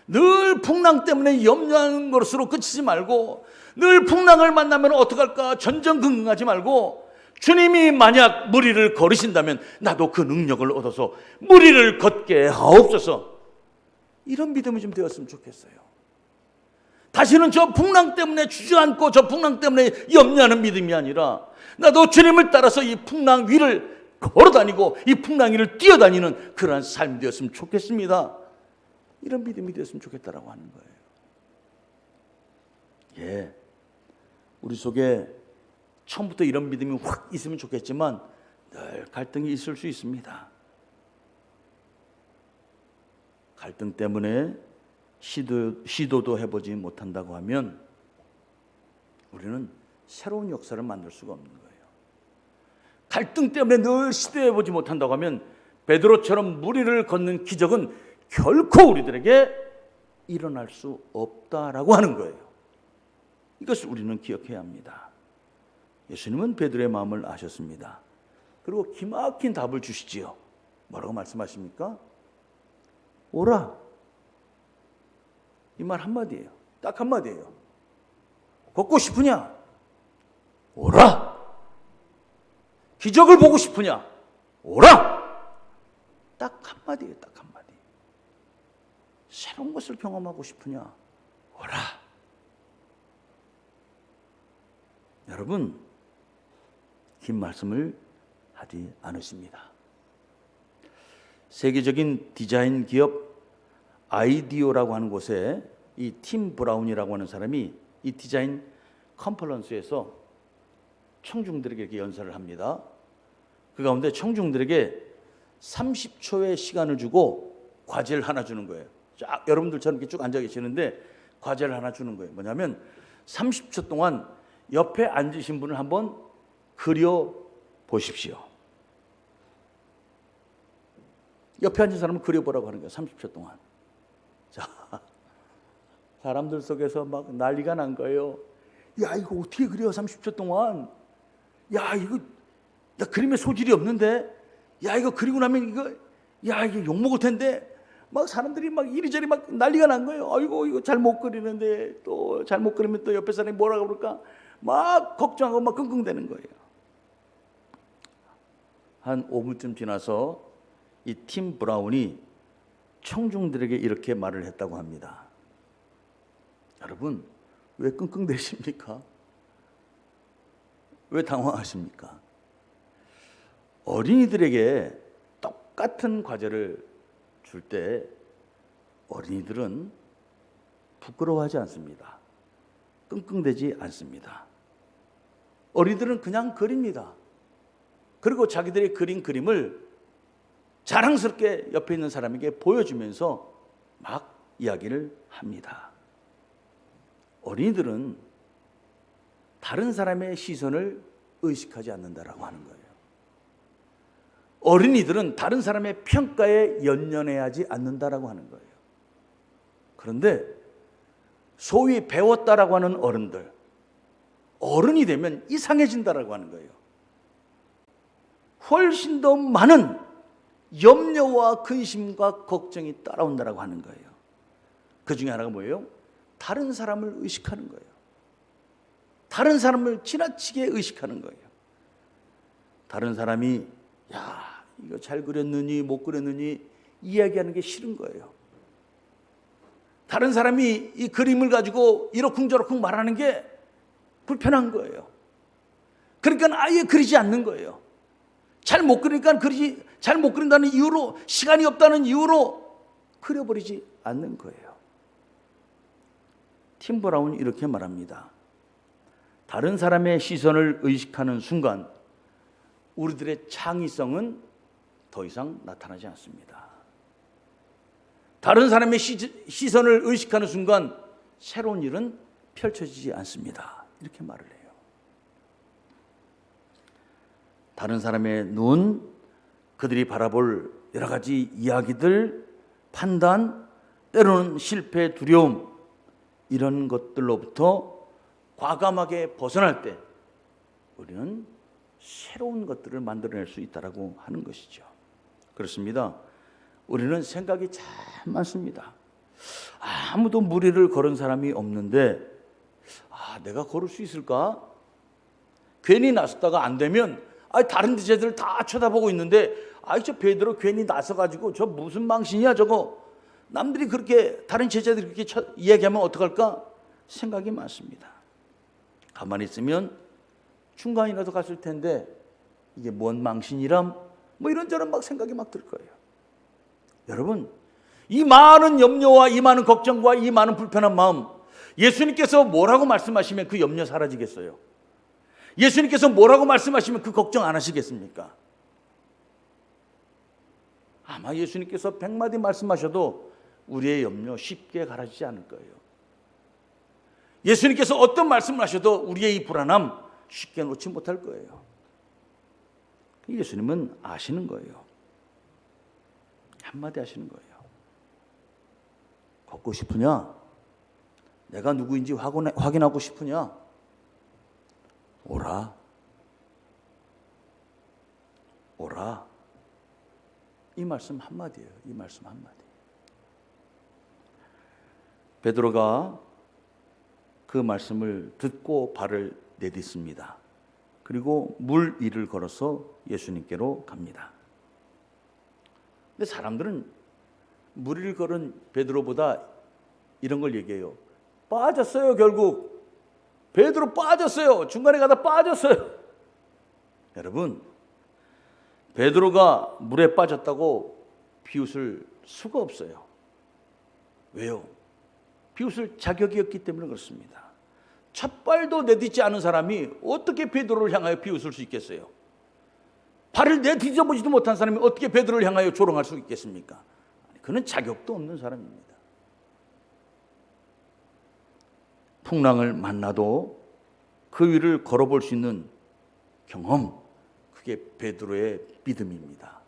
늘 풍랑 때문에 염려하는 것으로 그치지 말고, 늘 풍랑을 만나면 어떡할까 전전긍긍하지 말고, 주님이 만약 무리를 걸으신다면 나도 그 능력을 얻어서 무리를 걷게 하옵소서. 이런 믿음이 좀 되었으면 좋겠어요. 다시는 저 풍랑 때문에 주저앉고 저 풍랑 때문에 염려하는 믿음이 아니라, 나도 주님을 따라서 이 풍랑 위를 걸어다니고 이 풍랑 위를 뛰어다니는 그러한 삶이 되었으면 좋겠습니다. 이런 믿음이 되었으면 좋겠다라고 하는 거예요. 예, 우리 속에 처음부터 이런 믿음이 확 있으면 좋겠지만 늘 갈등이 있을 수 있습니다. 갈등 때문에 시도도 해보지 못한다고 하면 우리는 새로운 역사를 만들 수가 없는 거예요. 갈등 때문에 늘 시도해보지 못한다고 하면 베드로처럼 무리를 걷는 기적은 결코 우리들에게 일어날 수 없다라고 하는 거예요. 이것을 우리는 기억해야 합니다. 예수님은 베드로의 마음을 아셨습니다. 그리고 기막힌 답을 주시지요. 뭐라고 말씀하십니까? 오라. 이 말 한마디예요. 딱 한마디예요. 걷고 싶으냐? 오라. 기적을 보고 싶으냐? 오라. 딱 한마디예요. 딱 한마디. 새로운 것을 경험하고 싶으냐? 오라. 여러분, 긴 말씀을 하지 않으십니다. 세계적인 디자인 기업 아이디오라고 하는 곳에 이 팀 브라운이라고 하는 사람이 이 디자인 컨퍼런스에서 청중들에게 이렇게 연설을 합니다. 그 가운데 청중들에게 30초의 시간을 주고 과제를 하나 주는 거예요. 쫙 여러분들처럼 이렇게 쭉 앉아 계시는데 과제를 하나 주는 거예요. 뭐냐면 30초 동안 옆에 앉으신 분을 한번 그려 보십시오. 옆에 앉은 사람을 그려보라고 하는 거예요. 30초 동안. 자, 사람들 속에서 막 난리가 난 거예요. 야, 이거 어떻게 그려 30초 동안? 야, 이거 그림에 소질이 없는데? 야, 이거 그리고 나면 이게 욕먹을 텐데? 막 사람들이 막 이리저리 막 난리가 난 거예요. 아이고, 이거 잘 못 그리는데, 또 잘 못 그리면 또 옆에 사람이 뭐라 그럴까? 막 걱정하고 막 끙끙대는 거예요. 한 5분쯤 지나서 이 팀 브라운이 청중들에게 이렇게 말을 했다고 합니다. 여러분, 왜 끙끙대십니까? 왜 당황하십니까? 어린이들에게 똑같은 과제를 줄 때 어린이들은 부끄러워하지 않습니다. 끙끙대지 않습니다. 어린이들은 그냥 그립니다. 그리고 자기들이 그린 그림을 자랑스럽게 옆에 있는 사람에게 보여주면서 막 이야기를 합니다. 어린이들은 다른 사람의 시선을 의식하지 않는다라고 하는 거예요. 어린이들은 다른 사람의 평가에 연연해하지 않는다라고 하는 거예요. 그런데 소위 배웠다라고 하는 어른들, 어른이 되면 이상해진다라고 하는 거예요. 훨씬 더 많은 염려와 근심과 걱정이 따라온다라고 하는 거예요. 그 중에 하나가 뭐예요? 다른 사람을 의식하는 거예요. 다른 사람을 지나치게 의식하는 거예요. 다른 사람이 야, 이거 잘 그렸느니 못 그렸느니 이야기하는 게 싫은 거예요. 다른 사람이 이 그림을 가지고 이러쿵저러쿵 말하는 게 불편한 거예요. 그러니까 아예 그리지 않는 거예요. 잘 못 그리니까 잘 못 그린다는 이유로, 시간이 없다는 이유로 그려버리지 않는 거예요. 팀 브라운이 이렇게 말합니다. 다른 사람의 시선을 의식하는 순간 우리들의 창의성은 더 이상 나타나지 않습니다. 다른 사람의 시선을 의식하는 순간 새로운 일은 펼쳐지지 않습니다. 이렇게 말을 해요. 다른 사람의 눈, 그들이 바라볼 여러 가지 이야기들, 판단, 때로는 실패, 두려움, 이런 것들로부터 과감하게 벗어날 때 우리는 새로운 것들을 만들어낼 수 있다라고 하는 것이죠. 그렇습니다. 우리는 생각이 참 많습니다. 아무도 무리를 걸은 사람이 없는데 내가 걸을 수 있을까? 괜히 나섰다가 안 되면 다른 제자들 다 쳐다보고 있는데 저 베드로 괜히 나서가지고 저 무슨 망신이야 저거. 남들이 그렇게 다른 제자들이 그렇게 이야기하면 어떡할까? 생각이 많습니다. 가만히 있으면 중간이라도 갔을 텐데 이게 뭔 망신이람? 뭐 이런저런 막 생각이 막 들 거예요. 여러분, 이 많은 염려와 이 많은 걱정과 이 많은 불편한 마음, 예수님께서 뭐라고 말씀하시면 그 염려 사라지겠어요? 예수님께서 뭐라고 말씀하시면 그 걱정 안 하시겠습니까? 아마 예수님께서 100마디 말씀하셔도 우리의 염려 쉽게 가라지지 않을 거예요. 예수님께서 어떤 말씀을 하셔도 우리의 이 불안함 쉽게 놓지 못할 거예요. 예수님은 아시는 거예요. 한마디 하시는 거예요. 걷고 싶으냐? 내가 누구인지 확인하고 싶으냐? 오라. 오라. 이 말씀 한마디예요. 이 말씀 한마디. 베드로가 그 말씀을 듣고 발을 내딛습니다. 그리고 물 위를 걸어서 예수님께로 갑니다. 근데 사람들은 물 위를 걸은 베드로보다 이런 걸 얘기해요. 빠졌어요, 결국. 베드로 빠졌어요. 중간에 가다 빠졌어요. 여러분, 베드로가 물에 빠졌다고 비웃을 수가 없어요. 왜요? 비웃을 자격이 없기 때문에 그렇습니다. 첫 발도 내딛지 않은 사람이 어떻게 베드로를 향하여 비웃을 수 있겠어요? 발을 내딛어보지도 못한 사람이 어떻게 베드로를 향하여 조롱할 수 있겠습니까? 그는 자격도 없는 사람입니다. 풍랑을 만나도 그 위를 걸어볼 수 있는 경험, 그게 베드로의 믿음입니다.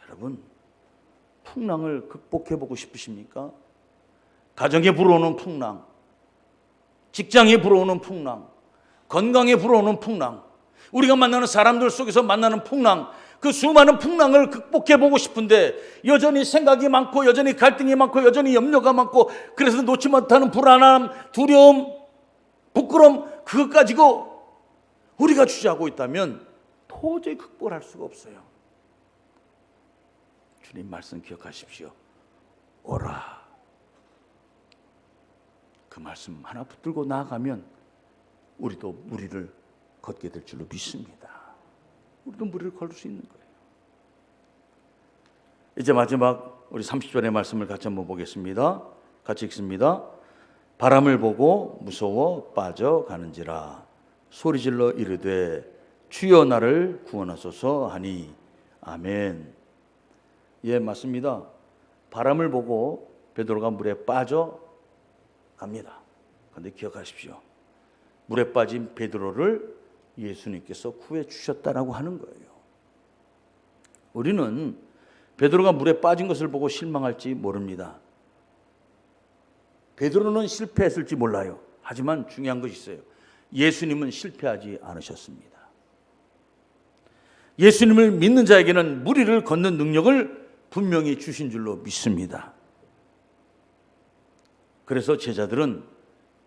여러분, 풍랑을 극복해보고 싶으십니까? 가정에 불어오는 풍랑, 직장에 불어오는 풍랑, 건강에 불어오는 풍랑, 우리가 만나는 사람들 속에서 만나는 풍랑, 그 수많은 풍랑을 극복해보고 싶은데 여전히 생각이 많고 여전히 갈등이 많고 여전히 염려가 많고 그래서 놓지 못하는 불안함, 두려움, 부끄러움, 그것 가지고 우리가 주저하고 있다면 도저히 극복을 할 수가 없어요. 주님 말씀 기억하십시오. 오라. 그 말씀 하나 붙들고 나아가면 우리도 무리를 걷게 될 줄로 믿습니다. 우리도 무리를 걸 수 있는 거예요. 이제 마지막 우리 30절의 말씀을 같이 한번 보겠습니다. 같이 읽습니다. 바람을 보고 무서워 빠져가는지라 소리질러 이르되 주여 나를 구원하소서 하니 아멘. 예, 맞습니다. 바람을 보고 베드로가 물에 빠져 갑니다. 그런데 기억하십시오. 물에 빠진 베드로를 예수님께서 구해 주셨다라고 하는 거예요. 우리는 베드로가 물에 빠진 것을 보고 실망할지 모릅니다. 베드로는 실패했을지 몰라요. 하지만 중요한 것이 있어요. 예수님은 실패하지 않으셨습니다. 예수님을 믿는 자에게는 무리를 걷는 능력을 분명히 주신 줄로 믿습니다. 그래서 제자들은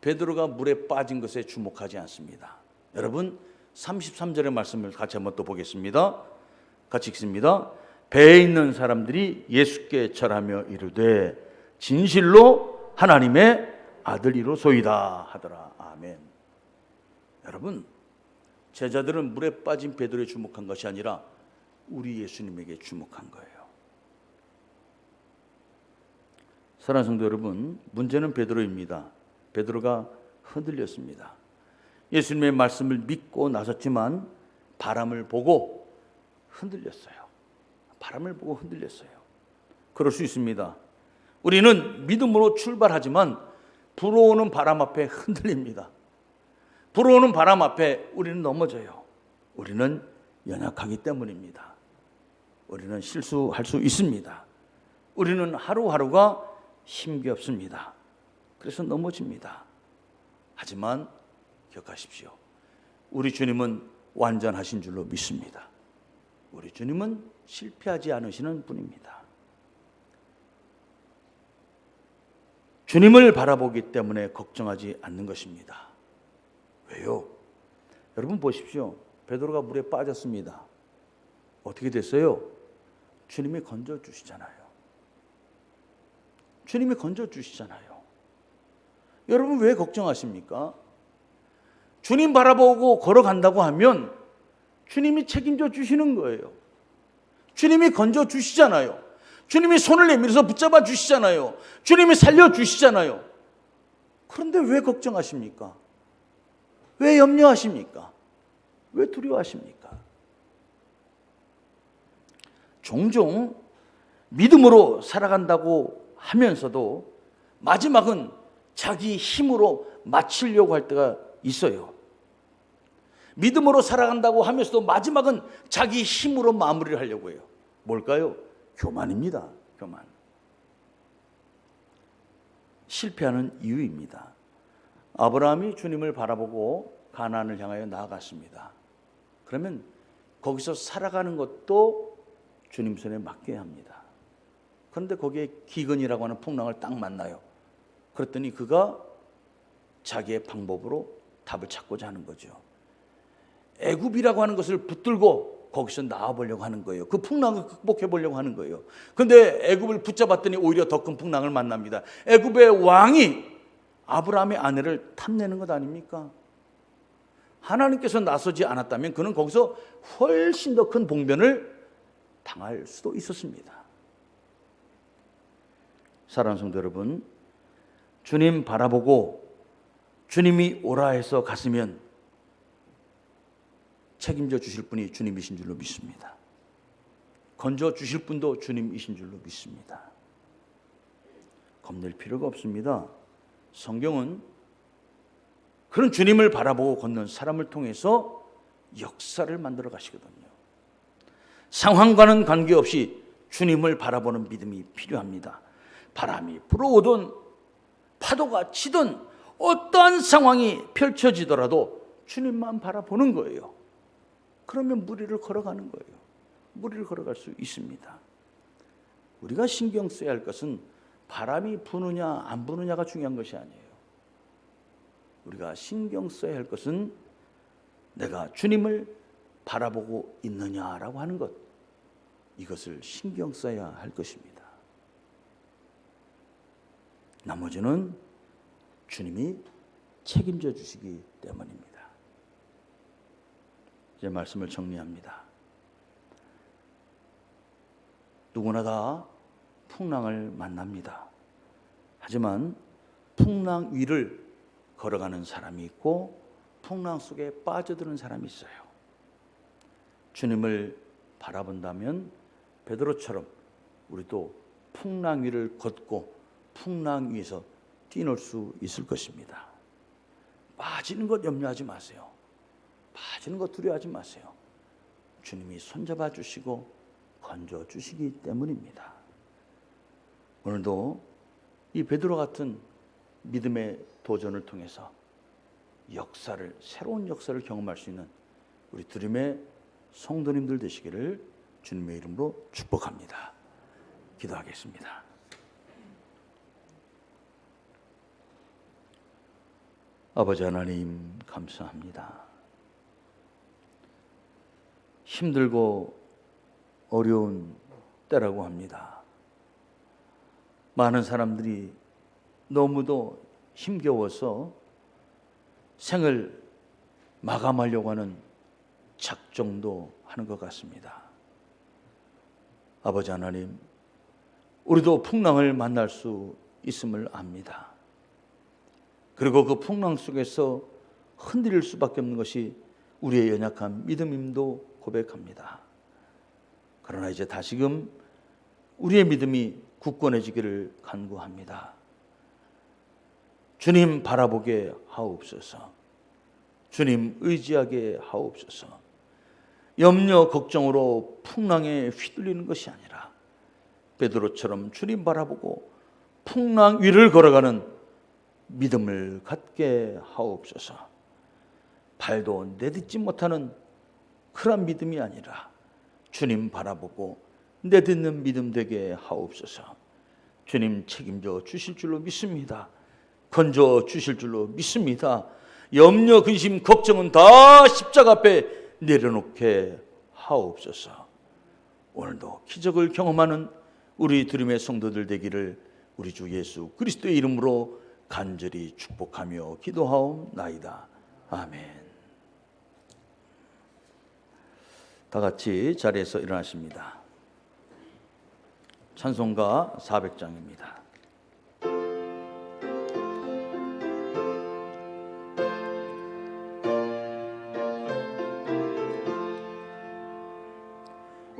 베드로가 물에 빠진 것에 주목하지 않습니다. 여러분, 33절의 말씀을 같이 한번 또 보겠습니다. 같이 읽습니다. 배에 있는 사람들이 예수께 절하며 이르되 진실로 하나님의 아들이로소이다 하더라. 아멘. 여러분, 제자들은 물에 빠진 베드로에 주목한 것이 아니라 우리 예수님에게 주목한 거예요. 사랑하는 성도 여러분, 문제는 베드로입니다. 베드로가 흔들렸습니다. 예수님의 말씀을 믿고 나섰지만 바람을 보고 흔들렸어요. 바람을 보고 흔들렸어요. 그럴 수 있습니다. 우리는 믿음으로 출발하지만 불어오는 바람 앞에 흔들립니다. 불어오는 바람 앞에 우리는 넘어져요. 우리는 연약하기 때문입니다. 우리는 실수할 수 있습니다. 우리는 하루하루가 힘겹습니다. 그래서 넘어집니다. 하지만 기억하십시오. 우리 주님은 완전하신 줄로 믿습니다. 우리 주님은 실패하지 않으시는 분입니다. 주님을 바라보기 때문에 걱정하지 않는 것입니다. 왜요? 여러분 보십시오. 베드로가 물에 빠졌습니다. 어떻게 됐어요? 주님이 건져주시잖아요. 주님이 건져주시잖아요. 여러분 왜 걱정하십니까? 주님 바라보고 걸어간다고 하면 주님이 책임져 주시는 거예요. 주님이 건져주시잖아요. 주님이 손을 내밀어서 붙잡아 주시잖아요. 주님이 살려주시잖아요. 그런데 왜 걱정하십니까? 왜 염려하십니까? 왜 두려워하십니까? 종종 믿음으로 살아간다고 하면서도 마지막은 자기 힘으로 마치려고 할 때가 있어요. 믿음으로 살아간다고 하면서도 마지막은 자기 힘으로 마무리를 하려고 해요. 뭘까요? 교만입니다. 교만. 실패하는 이유입니다. 아브라함이 주님을 바라보고 가나안을 향하여 나아갔습니다. 그러면 거기서 살아가는 것도 주님 손에 맡겨야 합니다. 그런데 거기에 기근이라고 하는 풍랑을 딱 만나요. 그랬더니 그가 자기의 방법으로 답을 찾고자 하는 거죠. 애굽이라고 하는 것을 붙들고 거기서 나와보려고 하는 거예요. 그 풍랑을 극복해 보려고 하는 거예요. 그런데 애굽을 붙잡았더니 오히려 더 큰 풍랑을 만납니다. 애굽의 왕이 아브라함의 아내를 탐내는 것 아닙니까? 하나님께서 나서지 않았다면 그는 거기서 훨씬 더 큰 봉변을 당할 수도 있었습니다. 사랑하는 성도 여러분, 주님 바라보고 주님이 오라 해서 갔으면 책임져 주실 분이 주님이신 줄로 믿습니다. 건져 주실 분도 주님이신 줄로 믿습니다. 겁낼 필요가 없습니다. 성경은 그런 주님을 바라보고 걷는 사람을 통해서 역사를 만들어 가시거든요. 상황과는 관계없이 주님을 바라보는 믿음이 필요합니다. 바람이 불어오든 파도가 치든 어떠한 상황이 펼쳐지더라도 주님만 바라보는 거예요. 그러면 무리를 걸어가는 거예요. 무리를 걸어갈 수 있습니다. 우리가 신경 써야 할 것은 바람이 부느냐 안 부느냐가 중요한 것이 아니에요. 우리가 신경 써야 할 것은 내가 주님을 바라보고 있느냐라고 하는 것, 이것을 신경 써야 할 것입니다. 나머지는 주님이 책임져 주시기 때문입니다. 이제 말씀을 정리합니다. 누구나 다 풍랑을 만납니다. 하지만 풍랑 위를 걸어가는 사람이 있고 풍랑 속에 빠져드는 사람이 있어요. 주님을 바라본다면 베드로처럼 우리도 풍랑 위를 걷고 풍랑 위에서 뛰놀 수 있을 것입니다. 빠지는 것 염려하지 마세요. 빠지는 것 두려워하지 마세요. 주님이 손잡아 주시고 건져 주시기 때문입니다. 오늘도 이 베드로 같은 믿음의 도전을 통해서 새로운 역사를 경험할 수 있는 우리 드림의 성도님들 되시기를 주님의 이름으로 축복합니다. 기도하겠습니다. 아버지 하나님 감사합니다. 힘들고 어려운 때라고 합니다. 많은 사람들이 너무도 힘겨워서 생을 마감하려고 하는 작정도 하는 것 같습니다. 아버지 하나님, 우리도 풍랑을 만날 수 있음을 압니다. 그리고 그 풍랑 속에서 흔들릴 수밖에 없는 것이 우리의 연약한 믿음임도 고백합니다. 그러나 이제 다시금 우리의 믿음이 굳건해지기를 간구합니다. 주님 바라보게 하옵소서. 주님 의지하게 하옵소서. 염려 걱정으로 풍랑에 휘둘리는 것이 아니라 베드로처럼 주님 바라보고 풍랑 위를 걸어가는 믿음을 갖게 하옵소서. 발도 내딛지 못하는 그런 믿음이 아니라 주님 바라보고 내딛는 믿음 되게 하옵소서. 주님 책임져 주실 줄로 믿습니다. 건져 주실 줄로 믿습니다. 염려, 근심, 걱정은 다 십자가 앞에 내려놓게 하옵소서. 오늘도 기적을 경험하는 우리 두림의 성도들 되기를 우리 주 예수 그리스도의 이름으로 간절히 축복하며 기도하옵나이다. 아멘. 다 같이 자리에서 일어나십니다. 찬송가 400장입니다.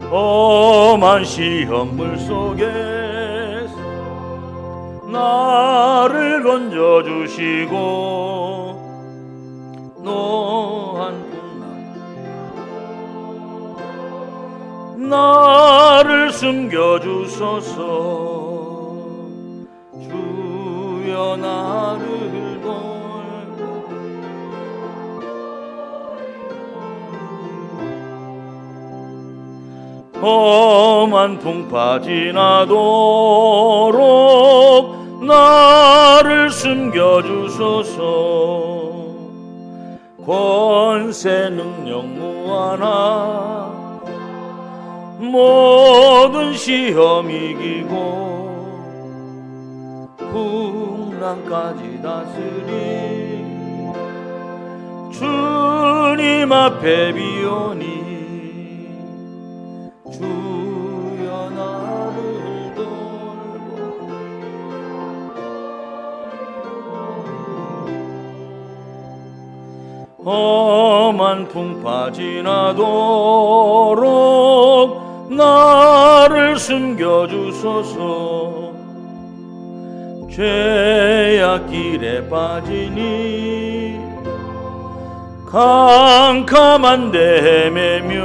험한 시험물 속에 나를 건져주시고 노한 풍랑 나를 숨겨주소서. 주여 나를 돌보 험한 풍파 지나도록 나를 숨겨주소서. 권세 능력 무한하 모든 시험 이기고 풍랑까지 다스리 주님 앞에 비오니 주여 나를 돌보 험한 풍파 지나도록 나를 숨겨주소서. 죄악길에 빠지니 캄캄한 데 헤매며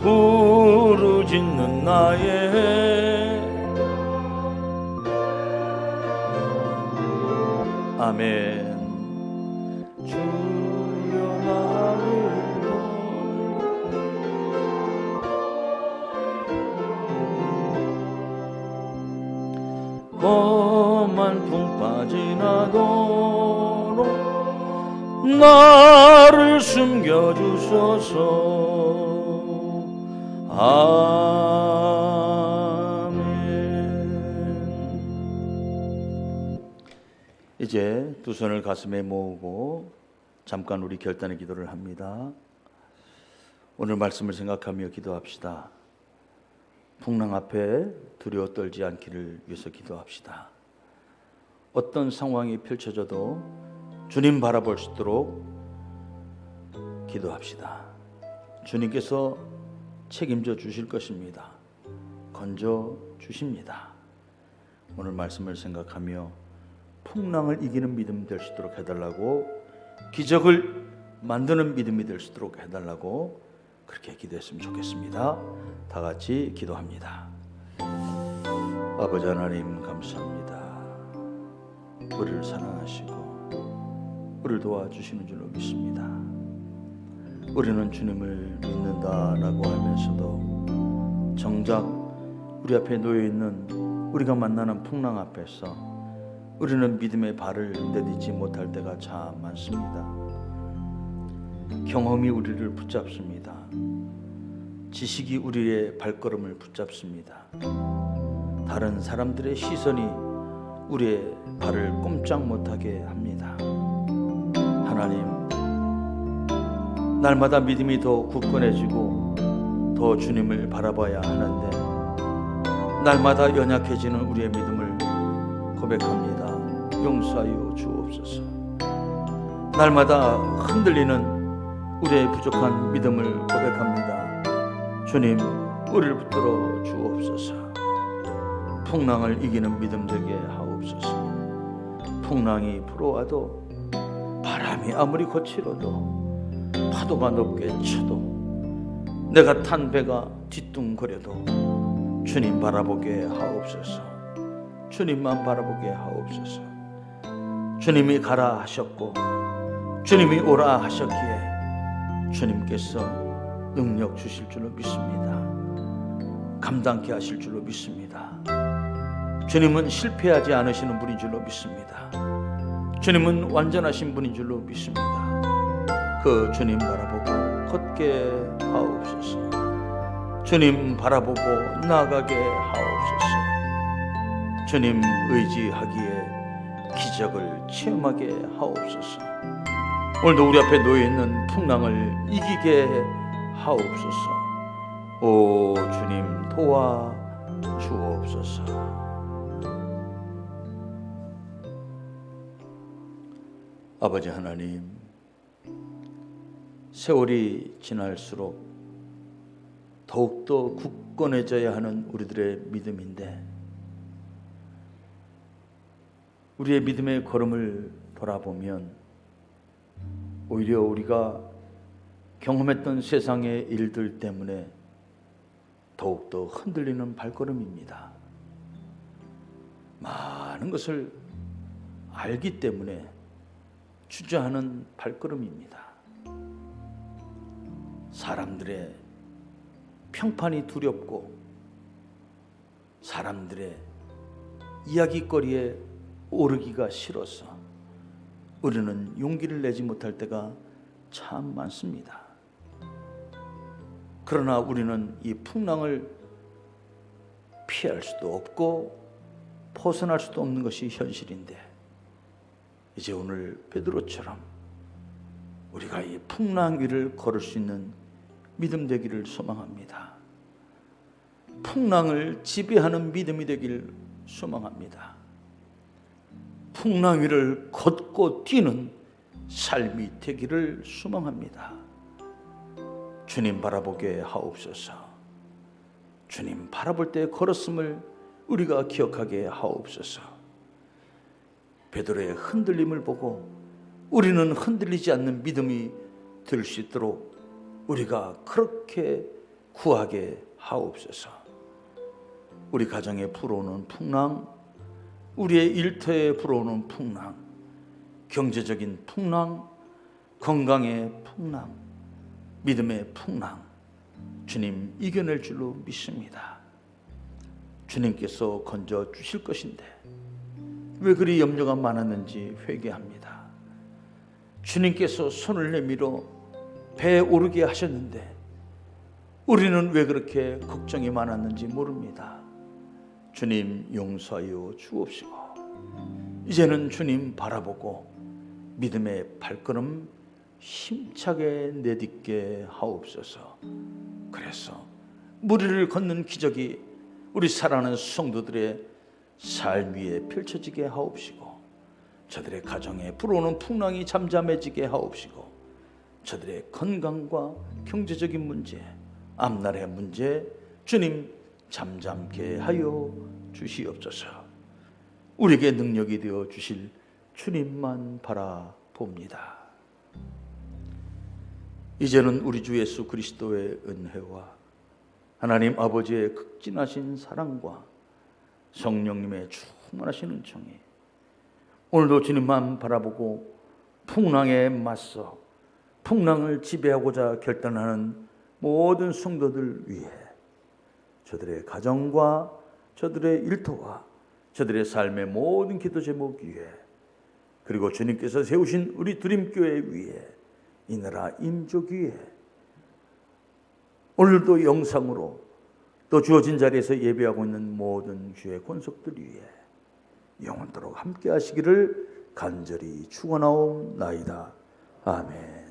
부르짖는 나의 아멘. 주여 나를 험한 풍파 지나도록 나를 숨겨주소서. 아멘. 이제 두 손을 가슴에 모으고 잠깐 우리 결단의 기도를 합니다. 오늘 말씀을 생각하며 기도합시다. 풍랑 앞에 두려워 떨지 않기를 위해서 기도합시다. 어떤 상황이 펼쳐져도 주님 바라볼 수 있도록 기도합시다. 주님께서 책임져 주실 것입니다. 건져 주십니다. 오늘 말씀을 생각하며 풍랑을 이기는 믿음 될 수 있도록 해달라고, 기적을 만드는 믿음이 될 수 있도록 해달라고 그렇게 기도했으면 좋겠습니다. 다 같이 기도합니다. 아버지 하나님 감사합니다. 우리를 사랑하시고 우리를 도와주시는 줄로 믿습니다. 우리는 주님을 믿는다라고 하면서도 정작 우리 앞에 놓여있는 우리가 만나는 풍랑 앞에서 우리는 믿음의 발을 내딛지 못할 때가 참 많습니다. 경험이 우리를 붙잡습니다. 지식이 우리의 발걸음을 붙잡습니다. 다른 사람들의 시선이 우리의 발을 꼼짝 못하게 합니다. 하나님, 날마다 믿음이 더 굳건해지고 더 주님을 바라봐야 하는데 날마다 연약해지는 우리의 믿음을 고백합니다. 용서하여 주옵소서. 날마다 흔들리는 우리의 부족한 믿음을 고백합니다. 주님, 우리를 붙들어 주옵소서. 풍랑을 이기는 믿음 되게 하옵소서. 풍랑이 불어와도, 바람이 아무리 거칠어도, 파도가 높게 쳐도, 내가 탄 배가 뒤뚱거려도 주님 바라보게 하옵소서. 주님만 바라보게 하옵소서. 주님이 가라 하셨고 주님이 오라 하셨기에 주님께서 능력 주실 줄로 믿습니다. 감당케 하실 줄로 믿습니다. 주님은 실패하지 않으시는 분인 줄로 믿습니다. 주님은 완전하신 분인 줄로 믿습니다. 그 주님 바라보고 걷게 하옵소서. 주님 바라보고 나아가게 하옵소서. 주님 의지하기에 기적을 체험하게 하옵소서. 오늘도 우리 앞에 놓여있는 풍랑을 이기게 하옵소서. 오 주님 도와 주옵소서. 아버지 하나님, 세월이 지날수록 더욱더 굳건해져야 하는 우리들의 믿음인데, 우리의 믿음의 걸음을 돌아보면 오히려 우리가 경험했던 세상의 일들 때문에 더욱더 흔들리는 발걸음입니다. 많은 것을 알기 때문에 주저하는 발걸음입니다. 사람들의 평판이 두렵고 사람들의 이야기거리에 오르기가 싫어서 우리는 용기를 내지 못할 때가 참 많습니다. 그러나 우리는 이 풍랑을 피할 수도 없고 벗어날 수도 없는 것이 현실인데, 이제 오늘 베드로처럼 우리가 이 풍랑 위를 걸을 수 있는 믿음 되기를 소망합니다. 풍랑을 지배하는 믿음이 되기를 소망합니다. 풍랑 위를 걷고 뛰는 삶이 되기를 소망합니다. 주님 바라보게 하옵소서. 주님 바라볼 때 걸었음을 우리가 기억하게 하옵소서. 베드로의 흔들림을 보고 우리는 흔들리지 않는 믿음이 될 수 있도록 우리가 그렇게 구하게 하옵소서. 우리 가정에 불어오는 풍랑, 우리의 일터에 불어오는 풍랑, 경제적인 풍랑, 건강의 풍랑, 믿음의 풍랑, 주님 이겨낼 줄로 믿습니다. 주님께서 건져 주실 것인데 왜 그리 염려가 많았는지 회개합니다. 주님께서 손을 내밀어 배에 오르게 하셨는데 우리는 왜 그렇게 걱정이 많았는지 모릅니다. 주님 용서하여 주옵시고 이제는 주님 바라보고 믿음의 발걸음 힘차게 내딛게 하옵소서. 그래서 무리를 걷는 기적이 우리 사랑하는 성도들의 삶 위에 펼쳐지게 하옵시고, 저들의 가정에 불어오는 풍랑이 잠잠해지게 하옵시고, 저들의 건강과 경제적인 문제, 앞날의 문제 주님 잠잠케 하여 주시옵소서. 우리에게 능력이 되어 주실 주님만 바라봅니다. 이제는 우리 주 예수 그리스도의 은혜와 하나님 아버지의 극진하신 사랑과 성령님의 충만하신 은총이 오늘도 주님만 바라보고 풍랑에 맞서 풍랑을 지배하고자 결단하는 모든 성도들 위해, 저들의 가정과 저들의 일터와 저들의 삶의 모든 기도 제목 위에, 그리고 주님께서 세우신 우리 두림교회 위에, 이 나라 임족 위에, 오늘도 영상으로 또 주어진 자리에서 예배하고 있는 모든 주의 권속들 위에 영원토록 함께 하시기를 간절히 축원하옵나이다. 아멘.